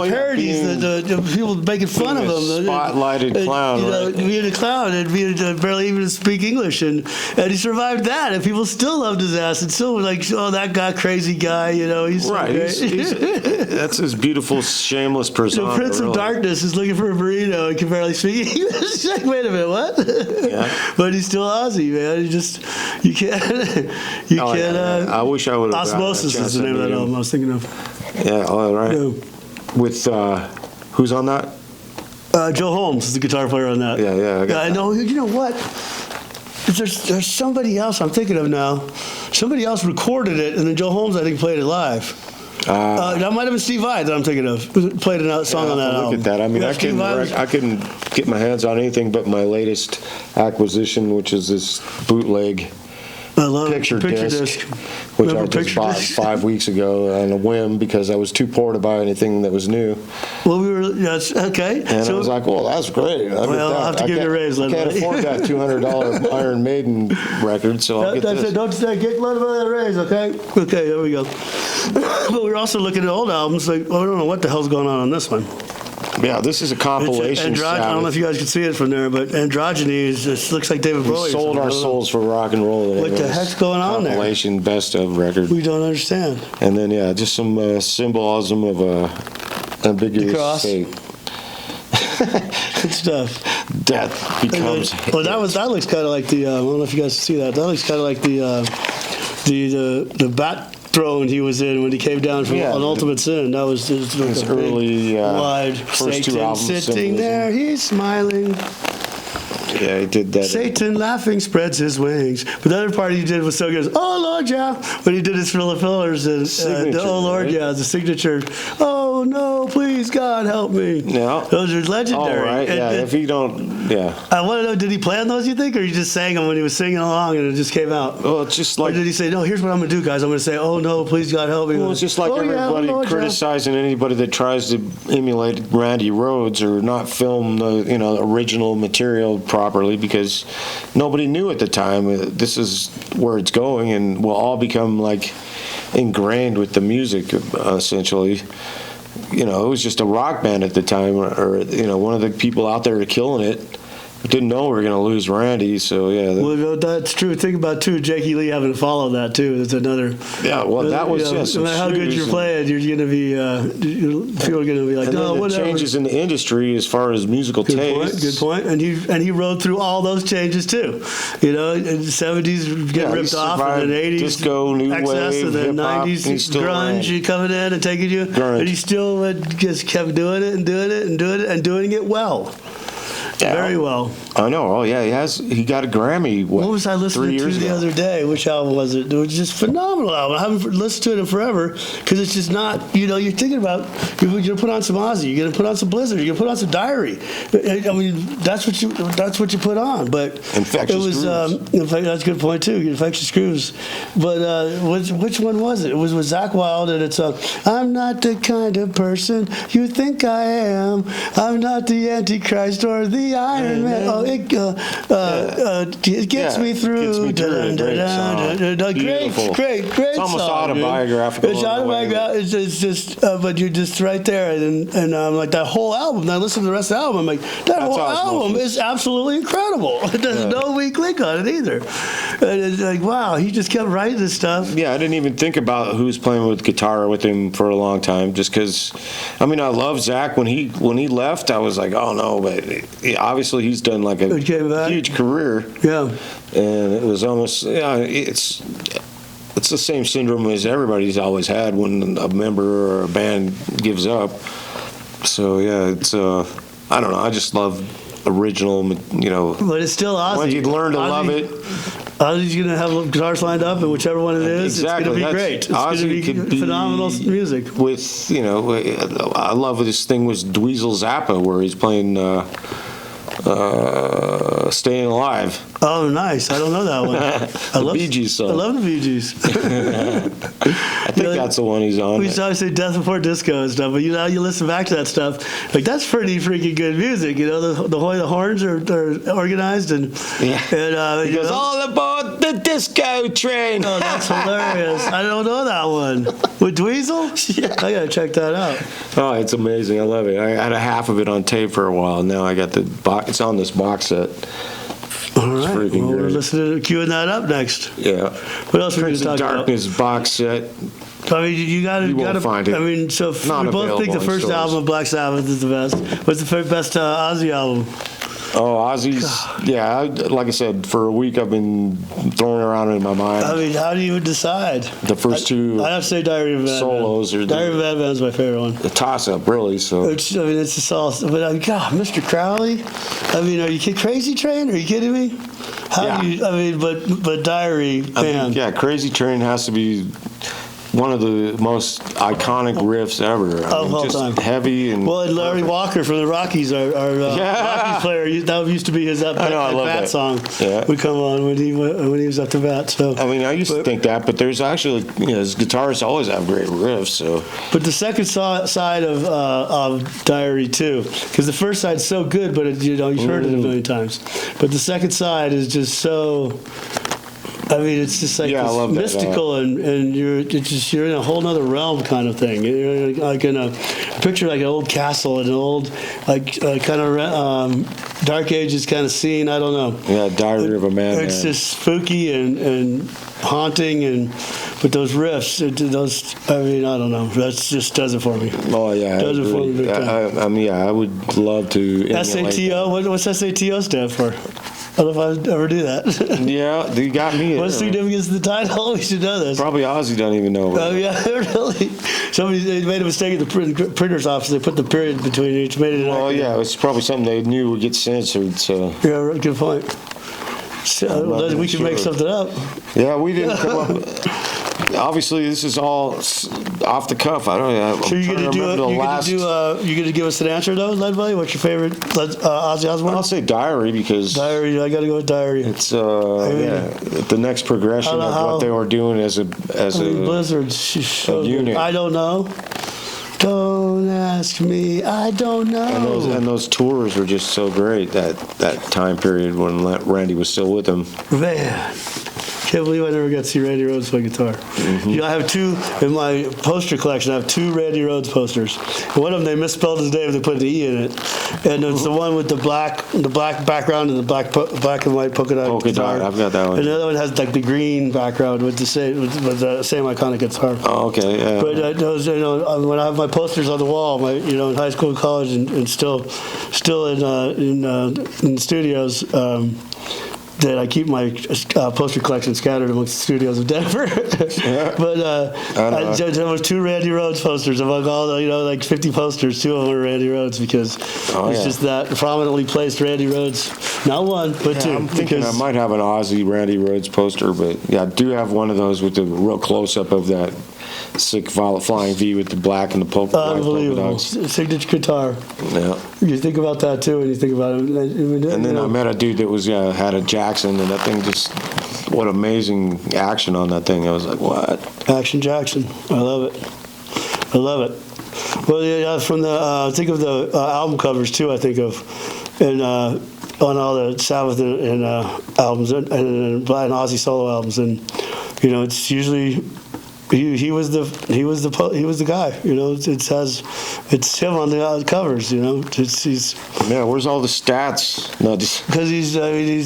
S1: parodies, the people making fun of him.
S2: Spotlighted clown,
S1: you know,
S2: right?
S1: being a clown and being barely even speak English, and he survived that, and people still loved his ass, and still were like, oh, that guy, crazy guy. You know, he's so
S2: right.
S1: great.
S2: That's his beautiful, shameless persona.
S1: The Prince of Darkness is looking for a burrito and can barely speak English. He's like, wait a minute, what?
S2: Yeah.
S1: But he's still Ozzy, man. You can't.
S2: I wish I would have.
S1: Osmosis is the name of that album I was thinking of.
S2: Yeah, all right.
S1: Yeah.
S2: With who's on that?
S1: Joe Holmes is the guitar player on that.
S2: Yeah.
S1: I know. You know what? There's somebody else I'm thinking of now. Somebody else recorded it, and then Joe Holmes, I think, played it live. That might have been Steve Vai that I'm thinking of. Played a song on that album.
S2: Look at that. I mean, I couldn't get my hands on anything but my latest acquisition, which is this bootleg
S1: I love
S2: picture disc, which
S1: Remember
S2: I just bought 5 weeks ago on a whim because I was too poor to buy anything that was new.
S1: Well, okay.
S2: And I was like, well, that's great.
S1: I'll have to give you a raise.
S2: I can't afford that $200 Iron Maiden record, so I'll get this.
S1: Don't say, get a raise, okay? Okay, there we go. But we're also looking at old albums. Like, I don't know what the hell's going on this one.
S2: Yeah, this is a compilation.
S1: I don't know if you guys can see it from there, but Androgyny just looks like David Bowie.
S2: We sold our souls for rock and roll.
S1: What the heck's going on there?
S2: Compilation best of record.
S1: We don't understand.
S2: And then just some symbolism of ambiguous fate.
S1: Good stuff.
S2: Death becomes.
S1: Well, that looks kind of like the. I don't know if you guys can see that. That looks kind of like the bat throne he was in when he came down from on Ultimate Sin. That was just
S2: his early
S1: wide
S2: first
S1: Satan
S2: two albums.
S1: sitting
S2: Symbolism.
S1: there, he's smiling.
S2: Yeah, he did that.
S1: Satan laughing spreads his wings. But the other part he did was so good. Oh Lord, yeah. When he did his fillers and the Oh Lord,
S2: right?
S1: yeah, the signature. Oh no, please God help me.
S2: Yeah.
S1: Those are legendary.
S2: Oh right, yeah. If he don't, yeah.
S1: I want to know, did he plan those, you think, or he just sang them when he was singing along and it just came out?
S2: Well, it's just
S1: Or
S2: like.
S1: did he say, no, here's what I'm going to do, guys. I'm going to say, oh no, please God help me.
S2: Well, it's just like
S1: Oh, yeah,
S2: everybody
S1: Lord, yeah.
S2: criticizing anybody that tries to emulate Randy Rhoads or not film the original material properly because nobody knew at the time. This is where it's going, and we'll all become like ingrained with the music essentially. It was just a rock band at the time, or one of the people out there killing it. Didn't know we were going to lose Randy, so yeah.
S1: Well, that's true. Think about too, Jakey Lee having to follow that too. That's another.
S2: Yeah, well, that was just.
S1: No matter how good you're playing, you're going to be. People are going to be like, no, whatever.
S2: Changes in the industry as far as musical taste.
S1: Good point. And he rode through all those changes too. In the 70s getting ripped off, and then 80s
S2: disco, new
S1: excess,
S2: wave,
S1: and then
S2: hip-hop,
S1: 90s grunge coming in and taking you.
S2: Grunge.
S1: And he still just kept doing it and doing it and doing it and doing it well.
S2: Yeah.
S1: Very well.
S2: I know. Oh yeah, he got a Grammy. What
S1: was I listening to the other day? Which album was it? It was just a phenomenal album. I haven't listened to it in forever because it's just not. You're thinking about you're going to put on some Ozzy, you're going to put on some Blizzard, you're going to put on some Diary. I mean, that's what you put on. But
S2: Infectious
S1: it was.
S2: Grooves.
S1: In fact, that's a good point too. Infectious Grooves. But which one was it? It was with Zakk Wylde, and it's I'm not the kind of person you think I am. I'm not the Antichrist or the Iron Man. Oh, it gets me through. Great
S2: It's almost
S1: song,
S2: autobiographical.
S1: It's autobiographical. It's just, but you're just right there, and I'm like that whole album. And I listen to the rest of the album. I'm like that whole album is absolutely incredible. There's no weak link on it either. And it's like wow, he just kept writing this stuff.
S2: Yeah, I didn't even think about who's playing with guitar with him for a long time, just because. I mean, I love Zakk. When he left, I was like, oh no, but obviously he's done like a huge career.
S1: Yeah,
S2: and it was almost it's the same syndrome as everybody's always had when a member or a band gives up. So yeah, it's I don't know. I just love original,
S1: But it's still Ozzy.
S2: Once you learn to love it.
S1: Ozzy's going to have guitars lined up, and whichever one it is,
S2: exactly.
S1: It's going to be great. It's going to be phenomenal music.
S2: With I love this thing with Dweezil Zappa, where he's playing Staying Alive.
S1: Oh, nice. I don't know that one.
S2: The Bee Gees song.
S1: I love the Bee Gees.
S2: I think that's the one he's on.
S1: We used to always say Death Before Disco and stuff, but you know, you listen back to that stuff, like that's pretty freaking good music. You know, the way the horns are organized and
S2: he goes all aboard the disco train.
S1: Oh, that's hilarious. I don't know that one. With Dweezil?
S2: Yeah.
S1: I gotta check that out.
S2: Oh, it's amazing. I love it. I had a half of it on tape for a while. Now I got the box. It's on this box set.
S1: All right. Well, we're listening to queuing that up next.
S2: Yeah.
S1: What else are we going to talk
S2: Darkness box set.
S1: I mean, you gotta
S2: find it.
S1: I mean, so we both think the first album of Black Sabbath is the best. What's the best Ozzy album?
S2: Oh, Ozzy's, yeah, like I said, for a week I've been throwing around in my mind.
S1: I mean, how do you decide?
S2: The first two
S1: I have to say Diary of a Madman.
S2: solos are
S1: Diary of a Madman is my favorite one.
S2: the toss-up, really. So
S1: It's just all, but God, Mr. Crowley, I mean, are you Crazy Train? Are you kidding me? How do you, I mean, but Diary, man.
S2: yeah, Crazy Train has to be one of the most iconic riffs ever.
S1: Of all time.
S2: Heavy and
S1: Well, and Larry Walker from the Rockies, our Rockies player, that used to be his at bat song.
S2: Yeah.
S1: Would come on when he was up to bat. So
S2: I mean, I used to think that, but there's actually, his guitarists always have great riffs. So,
S1: but the second side of Diary too, because the first side's so good, but you've heard it a million times. But the second side is just so. I mean, it's just like this mystical, and you're in a whole other realm kind of thing. You're like in a picture, like an old castle, an old kind of Dark Ages kind of scene. I don't know.
S2: Yeah, Diary of a Madman.
S1: It's just spooky and haunting, but those riffs, I mean, I don't know. That just does it for me.
S2: Oh yeah,
S1: does it for me big time.
S2: I mean, I would love to.
S1: SATO. What's SATO stand for? I don't know if I'd ever do that.
S2: Yeah, you got me.
S1: What's the significance of the title? We should know this.
S2: Probably Ozzy doesn't even know.
S1: Oh, yeah, really? They made a mistake at the printer's office. They put the period between each. Made it.
S2: Oh, yeah, it's probably something they knew would get censored. So.
S1: Yeah, good point. So, we can make something up.
S2: Yeah, we didn't come up. Obviously, this is all off the cuff. I don't know.
S1: So you're going to give us an answer though, Ledbelly? What's your favorite Ozzy Osbourne?
S2: I'll say Diary because
S1: Diary. I got to go with Diary.
S2: It's the next progression of what they were doing as a
S1: Blizzard
S2: unit.
S1: I don't know. Don't ask me. I don't know.
S2: And those tours were just so great that time period when Randy was still with them.
S1: Man. Can't believe I never got to see Randy Rhoads play guitar. Mm-hmm. You know, I have two in my poster collection. I have two Randy Rhoads posters. One of them they misspelled his name. They put an E in it, and it's the one with the black background and the black and white polka dot guitar.
S2: I've got that one.
S1: And the other one has like the green background with the same iconic guitar.
S2: Oh, okay, yeah.
S1: But those, when I have my posters on the wall, in high school, and college, and still in studios. That I keep my poster collection scattered amongst the studios of Denver. But there was two Randy Rhoads posters among all the, like 50 posters. Two of them were Randy Rhoads because it's just that prominently placed Randy Rhoads. Not one, but two.
S2: I'm thinking I might have an Ozzy Randy Rhoads poster, but yeah, I do have one of those with the real close-up of that sick flying V with the black and the polka.
S1: Unbelievable. Signature guitar.
S2: Yeah.
S1: You think about that too when you think about it.
S2: And then I met a dude that was had a Jackson, and that thing just, what amazing action on that thing. I was like, what?
S1: Action Jackson. I love it. Well, yeah, from the, think of the album covers too, I think of. And on all the Sabbath and albums and Ozzy solo albums. And, it's usually... He was the guy. It's him on the covers.
S2: Where's all the stats? No,
S1: because he's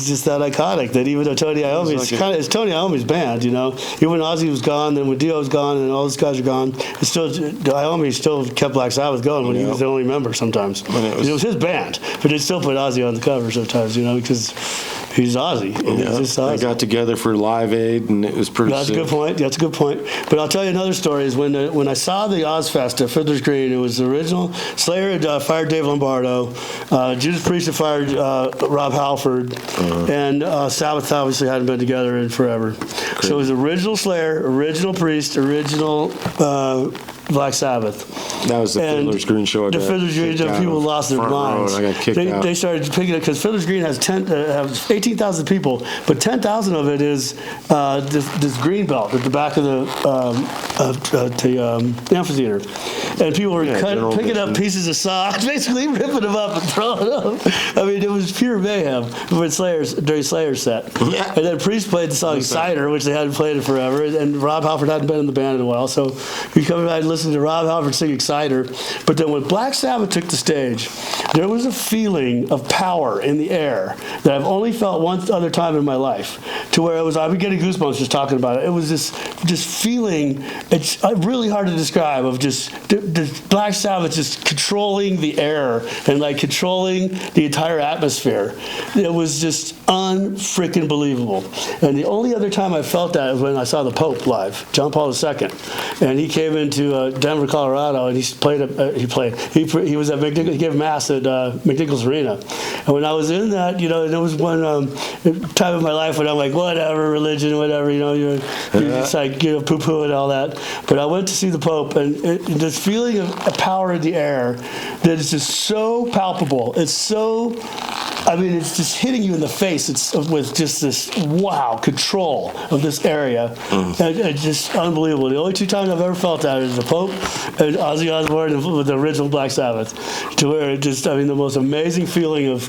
S1: just that iconic. That even though Tony Iommi, it's Tony Iommi's band. Even when Ozzy was gone, then when Dio was gone, and all those guys are gone, Iommi still kept Black Sabbath going when he was the only member. Sometimes it was his band, but they still put Ozzy on the cover sometimes. Because he's Ozzy.
S2: They got together for Live Aid, and it was pretty.
S1: That's a good point. That's a good point. But I'll tell you another story. Is when I saw the Ozfest at Fiddler's Green, it was the original. Slayer had fired Dave Lombardo. Judas Priest had fired Rob Halford, and Sabbath obviously hadn't been together in forever. Great. So it was original Slayer, original Priest, original Black Sabbath.
S2: That was the
S1: And
S2: Fiddler's Green show.
S1: The Fiddler's Green, people lost their minds.
S2: I got kicked out.
S1: They started picking it because Fiddler's Green has 18,000 people, but 10,000 of it is this green belt at the back of the amphitheater, and people were picking up pieces of sod, basically ripping them up and throwing them. I mean, it was pure mayhem during Slayer's set.
S2: Yeah.
S1: And then Priest played the song Cider, which they hadn't played in forever, and Rob Halford hadn't been in the band in a while, so we come back and listen to Rob Halford singing Cider. But then when Black Sabbath took the stage, there was a feeling of power in the air that I've only felt one other time in my life, to where I would getting goosebumps just talking about it. It was this feeling, it's really hard to describe, of just the Black Sabbath just controlling the air and like controlling the entire atmosphere. It was just unfreaking believable. And the only other time I felt that was when I saw the Pope live, John Paul II, and he came into Denver, Colorado, and he was at McNichols, he gave mass at McNichols Arena. And when I was in that, there was one time in my life when I'm like, whatever, religion, whatever, you're just like, poo-poo and all that. But I went to see the Pope, and this feeling of power in the air that is just so palpable. It's so, it's just hitting you in the face. It's with just this, wow, control of this area. And it's just unbelievable. The only two times I've ever felt that is the Pope and Ozzy Osbourne with the original Black Sabbath, to where it just, the most amazing feeling of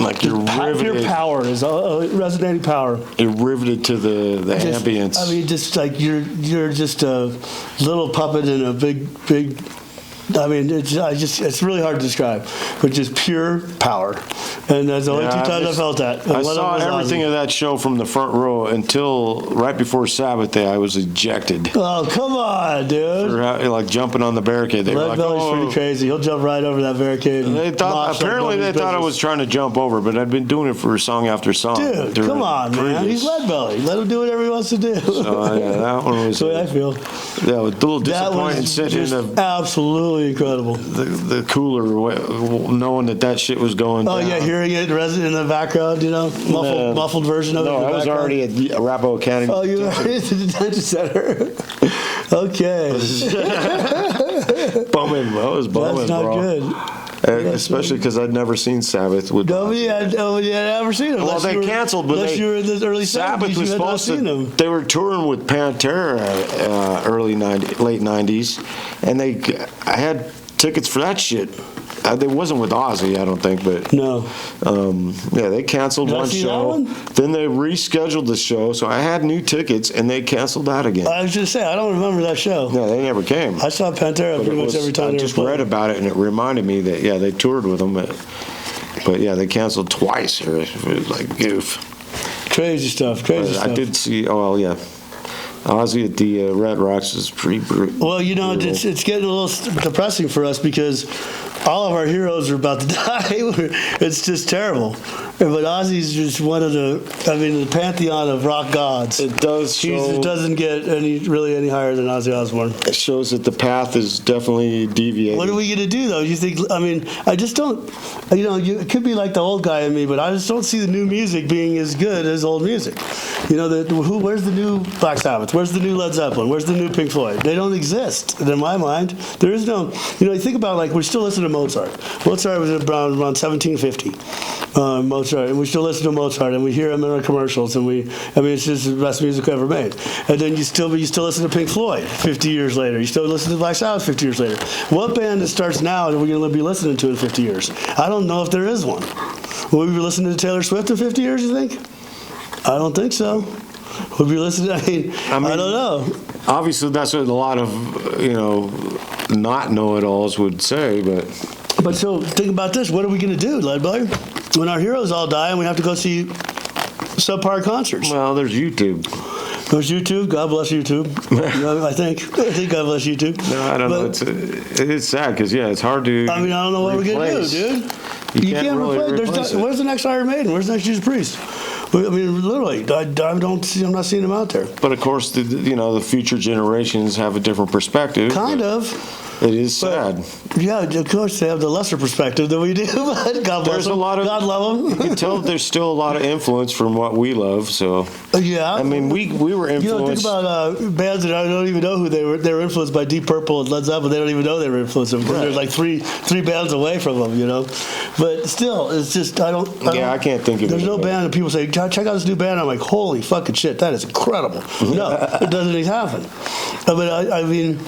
S2: like you're riveted.
S1: Pure power is resonating power.
S2: You're riveted to the ambience.
S1: Just like you're just a little puppet in a big. It's really hard to describe, but just pure power. And that's the only two times I felt that.
S2: I saw everything of that show from the front row until right before Sabbath Day. I was ejected.
S1: Oh, come on, dude.
S2: For, like jumping on the barricade. They were like,
S1: Ledbelly's pretty crazy. He'll jump right over that barricade.
S2: They thought I was trying to jump over, but I'd been doing it for song after song.
S1: Dude, come on, man. He's Ledbelly. Let him do whatever he wants to do.
S2: So, that one was...
S1: That's the way I feel.
S2: Yeah, it was a little disappointing sitting in the...
S1: Absolutely incredible.
S2: The cooler, knowing that shit was going down.
S1: Oh, yeah, hearing it in the background, muffled version of it.
S2: No, I was already at Arapahoe County.
S1: Oh, you were at the detention center. Okay.
S2: I was bumming,
S1: That's not
S2: bro.
S1: good.
S2: Especially because I'd never seen Sabbath.
S1: Nobody had ever seen them.
S2: Well, they canceled, but
S1: unless you were in the early
S2: Sabbath
S1: 70s,
S2: was supposed to. They were touring with Pantera late 90s, and I had tickets for that shit. They wasn't with Ozzy, I don't think, but
S1: no.
S2: They canceled one show. Then they rescheduled the show, so I had new tickets, and they canceled that again.
S1: I was just saying, I don't remember that show.
S2: No, they never came.
S1: I saw Pantera pretty much every time.
S2: I just read about it, and it reminded me that they toured with them, but they canceled twice. It was like goof.
S1: Crazy stuff.
S2: I did see. Oh well, yeah. Ozzy at the Red Rocks is pretty brutal.
S1: Well, it's getting a little depressing for us because all of our heroes are about to die. It's just terrible. But Ozzy's just one of the pantheon of rock gods.
S2: It does show...
S1: It doesn't get any higher than Ozzy Osbourne.
S2: It shows that the path is definitely deviating.
S1: What are we going to do, though? You think, I just don't, it could be like the old guy in me, but I just don't see the new music being as good as old music. Where's the new Black Sabbath? Where's the new Led Zeppelin? Where's the new Pink Floyd? They don't exist. In my mind, there is no, you think about, like, we still listen to Mozart. Mozart was around 1750. Mozart, and we still listen to Mozart, and we hear him in our commercials, and it's just the best music ever made. And then you still listen to Pink Floyd 50 years later. You still listen to Black Sabbath 50 years later. What band that starts now are we going to be listening to in 50 years? I don't know if there is one. Will we be listening to Taylor Swift in 50 years, you think? I don't think so. We'll be listening, I don't know.
S2: Obviously, that's what a lot of, not know-it-alls would say,
S1: But so, think about this. What are we going to do, Ledbelly? When our heroes all die and we have to go see subpar concerts.
S2: Well, there's YouTube.
S1: There's YouTube. God bless YouTube. I think God bless YouTube.
S2: No, I don't know. It's sad because, it's hard to
S1: I don't know what we're going to do, dude. You can't really replace it. Where's the next Iron Maiden? Where's the next Jesus Priest? Literally, I'm not seeing them out there.
S2: But, of course, the future generations have a different perspective.
S1: Kind of.
S2: It is sad.
S1: Yeah, of course they have the lesser perspective than we do. But God bless them. God love them.
S2: You can tell there's still a lot of influence from what we love. So
S1: yeah,
S2: I mean, we were influenced.
S1: Think about bands that I don't even know who they were. They were influenced by Deep Purple and Led Zeppelin. They don't even know they were influenced. Right. They're like three bands away from them, But still, it's just I can't
S2: think of it.
S1: There's no band that people say, check out this new band. I'm like, holy fucking shit, that is incredible. No, it doesn't even happen. But I mean,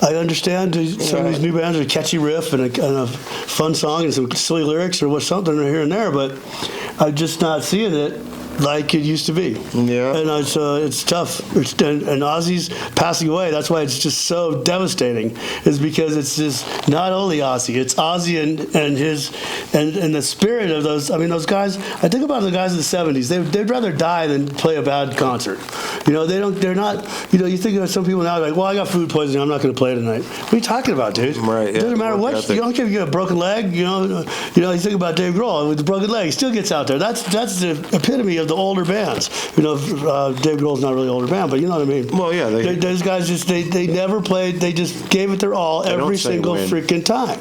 S1: I understand some of these new bands are a catchy riff and a fun song and some silly lyrics or something here and there, but I'm just not seeing it like it used to be.
S2: Yeah.
S1: And it's tough. And Ozzy's passing away. That's why it's just so devastating, is because it's just not only Ozzy, it's Ozzy and the spirit of those. I mean, those guys, I think about the guys in the 70s. They'd rather die than play a bad concert. They're not, you think of some people now like, well, I got food poisoning, I'm not going to play tonight. What are you talking about, dude?
S2: Right.
S1: It doesn't matter what, you don't care if you get a broken leg, you think about Dave Grohl with the broken leg, he still gets out there. That's the epitome of the older bands. Dave Grohl's not really an older band, but you know what I mean.
S2: Well, yeah.
S1: Those guys they never played. They just gave it their all every single freaking time.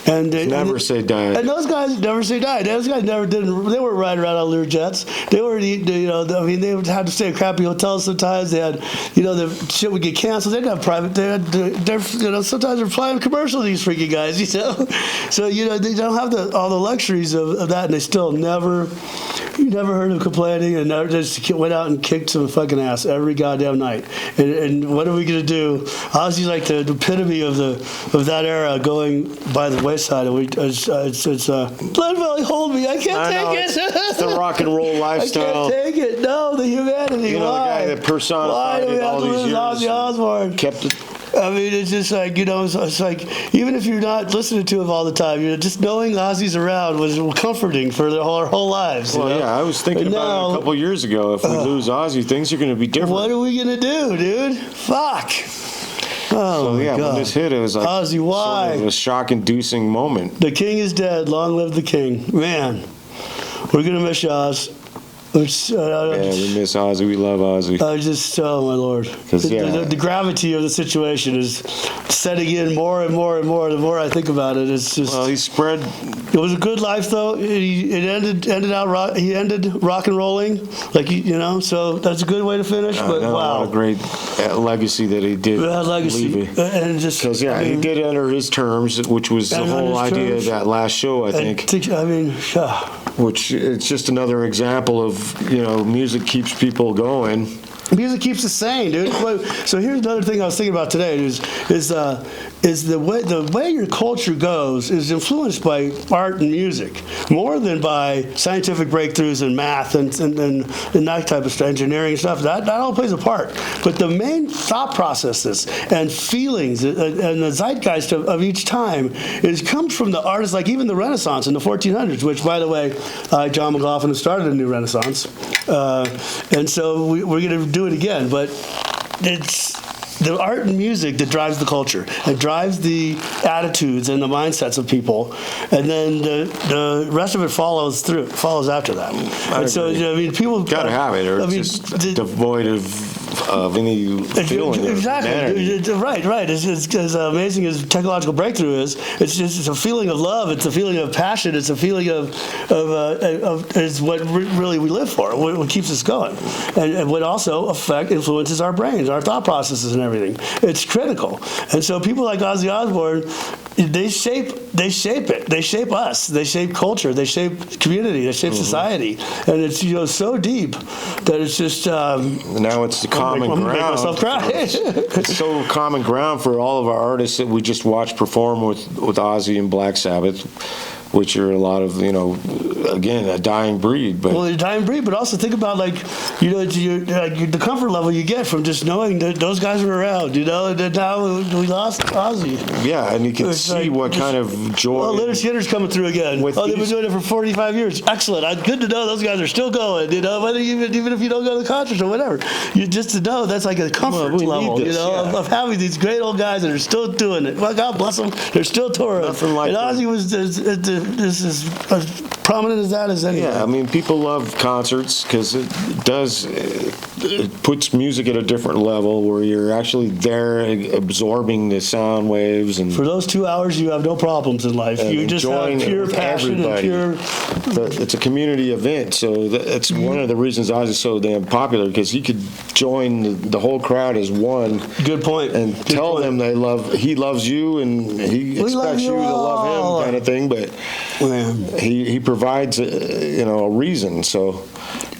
S1: And
S2: never say die.
S1: And those guys never say die. Those guys never did. They weren't riding around on Learjets. They were, they had to stay at crappy hotels sometimes. They had, the shit would get canceled. They didn't have private. Sometimes they're flying commercial. These freaking guys, So they don't have all the luxuries of that, and they still never. You never heard him complaining, and never just went out and kicked some fucking ass every goddamn night. And what are we gonna do? Ozzy's like the epitome of that era, going by the wayside. And it's Ledbelly, hold me! I can't take it.
S2: It's the rock and roll lifestyle.
S1: I can't take it. No, the humanity.
S2: The guy that personified it all these years.
S1: Ozzy Osbourne
S2: Kept it.
S1: I mean, it's just like, it's like, even if you're not listening to him all the time, just knowing Ozzy's around was comforting for our whole lives.
S2: Well, yeah, I was thinking about it a couple years ago. If we lose Ozzy, things are going to be different.
S1: What are we going to do, dude? Fuck. Oh,
S2: so, yeah,
S1: God.
S2: when this hit, it was like
S1: Ozzy, why?
S2: Sort of a shock-inducing moment.
S1: The king is dead. Long live the king. Man, we're going to miss you, Oz.
S2: We miss Ozzy. We love Ozzy.
S1: Oh my Lord. The gravity of the situation is setting in more and more and more. The more I think about it, it's just.
S2: Well, he spread.
S1: It was a good life, though. He ended rock and rolling, So that's a good way to finish. But wow,
S2: a great legacy that he did.
S1: Legacy, and just
S2: because he did enter his terms, which was the whole idea of that last show. I think.
S1: Which
S2: it's just another example of music keeps people going.
S1: Music keeps us sane, dude. So here's another thing I was thinking about today: is the way your culture goes is influenced by art and music more than by scientific breakthroughs and math and that type of stuff, engineering stuff. That all plays a part. But the main thought processes and feelings and the zeitgeist of each time comes from the artists, like even the Renaissance in the 1400s, which, by the way, John McLaughlin has started a new Renaissance, and so we're going to do it again, but it's the art and music that drives the culture and drives the attitudes and the mindsets of people, and then the rest of it follows after that. And so people
S2: gotta have it, or it's just devoid of any feeling.
S1: Exactly. Right. As amazing as technological breakthrough is, it's a feeling of love. It's a feeling of passion. It's a feeling of is what really we live for. What keeps us going, and what also influences our brains, our thought processes, and everything. It's critical. And so people like Ozzy Osbourne, they shape it. They shape us. They shape culture. They shape community. They shape society. And it's so deep that it's just
S2: now it's the common ground.
S1: Make myself cry.
S2: It's so common ground for all of our artists that we just watch perform with Ozzy and Black Sabbath, which are a lot of, again, a dying breed. But
S1: a dying breed, but also think about the comfort level you get from just knowing that those guys are around, that now we lost Ozzy.
S2: Yeah, and you can see what kind of joy.
S1: Well, Leonard Skinner's coming through again. They've been doing it for 45 years. Excellent. Good to know those guys are still going, whether even if you don't go to the concerts or whatever. Just to know that's like a comfort level, of having these great old guys that are still doing it. Well, God bless them. They're still touring.
S2: Nothing like
S1: and Ozzy was this is prominent as that as anything.
S2: Yeah, I mean, people love concerts because it puts music at a different level where you're actually there absorbing the sound waves. And
S1: for those 2 hours, you have no problems in life. You just have pure passion and pure.
S2: It's a community event, so that's one of the reasons Ozzy's so damn popular, because he could join the whole crowd as one.
S1: Good point.
S2: And tell them he loves you and he expects you to love him, kind of thing. But he provides a reason. So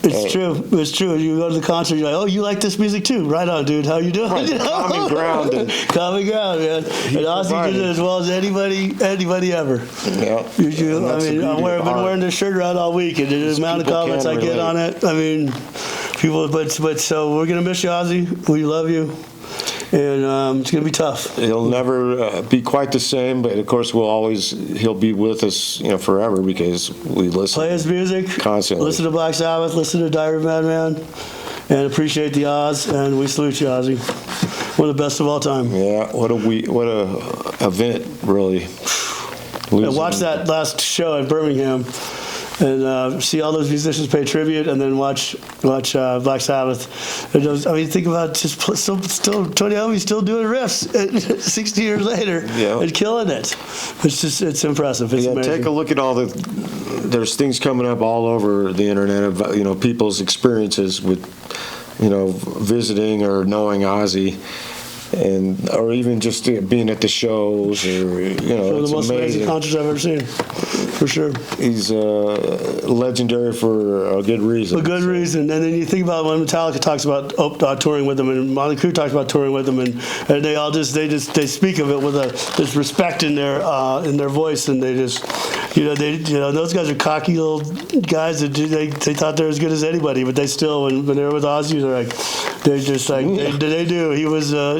S1: it's true. It's true. You go to the concert, you're like, oh, you like this music too? Right on, dude. How you doing?
S2: Right, common ground.
S1: Common ground, man. And Ozzy did it as well as anybody ever.
S2: Yeah.
S1: I've been wearing this shirt around all week, and the amount of comments I get on it. I mean, people. But so we're gonna miss you, Ozzy. We love you. And it's going to be tough.
S2: He'll never be quite the same, but of course he'll be with us, forever, because we listen.
S1: Play his music
S2: constantly.
S1: Listen to Black Sabbath. Listen to Diary of a Madman, and appreciate the Oz. And we salute you, Ozzy. One of the best of all time.
S2: Yeah, what a event, really.
S1: And watch that last show in Birmingham. And see all those musicians pay tribute, and then watch Black Sabbath. And think about still Tony Iommi's still doing riffs 60 years later and killing it. It's impressive. It's amazing.
S2: Take a look at there's things coming up all over the internet of people's experiences with visiting or knowing Ozzy. Or even just being at the shows, or
S1: one of the most amazing concerts I've ever seen, for sure.
S2: He's legendary for a good reason.
S1: A good reason. And then you think about when Metallica talks about touring with them, and Motley Crue talks about touring with them, and they all they speak of it with this respect in their voice, and they just those guys are cocky little guys that they thought they're as good as anybody, but they still when they were with Ozzy,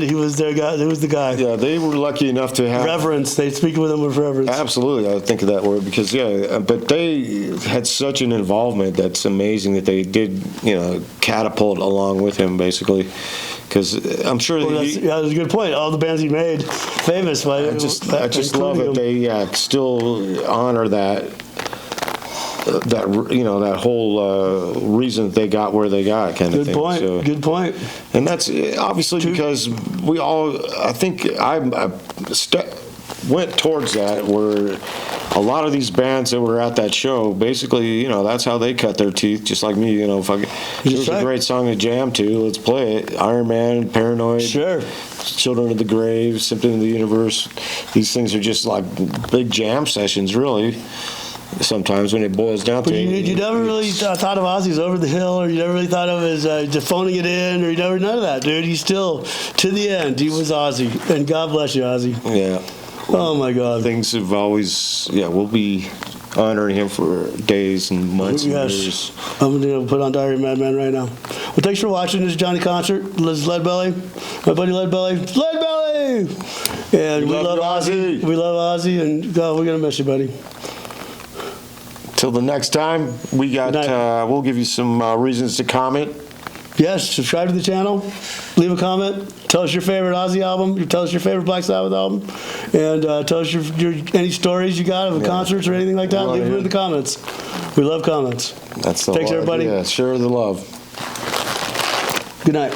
S1: he was their guy. He was the guy.
S2: Yeah, they were lucky enough to have
S1: reverence. They speak with him with reverence.
S2: Absolutely, I think of that word because but they had such an involvement that's amazing that they did catapult along with him basically. Because I'm sure
S1: that's a good point. All the bands he made famous.
S2: I just love that they still honor that whole reason that they got where they got, kind of thing.
S1: Good point.
S2: And that's obviously because we all, I think I went towards that, where a lot of these bands that were at that show, basically, that's how they cut their teeth, just like me, here's a great song to jam to, let's play it. Iron Man, Paranoid.
S1: Sure.
S2: Children of the Grave, Symptom of the Universe. These things are just like big jam sessions, really. Sometimes when it boils down to it.
S1: You never really thought of Ozzy as over the hill, or you never really thought of him as phoning it in, or none of that, dude. He's still, to the end, he was Ozzy. And God bless you, Ozzy.
S2: Yeah.
S1: Oh, my God.
S2: Things have always, we'll be honoring him for days and months and years.
S1: I'm going to put on Diary of a Madman right now. Well, thanks for watching this Johnny Concert. This is Ledbelly. My buddy Ledbelly. Ledbelly! And we love Ozzy. We love Ozzy, and God, we're going to miss you, buddy.
S2: Till the next time, we'll give you some reasons to comment.
S1: Yes, subscribe to the channel. Leave a comment. Tell us your favorite Ozzy album. Tell us your favorite Black Sabbath album. And tell us any stories you got of concerts or anything like that. Leave them in the comments. We love comments.
S2: That's the
S1: Thanks, everybody.
S2: Yeah, share the love.
S1: Good night.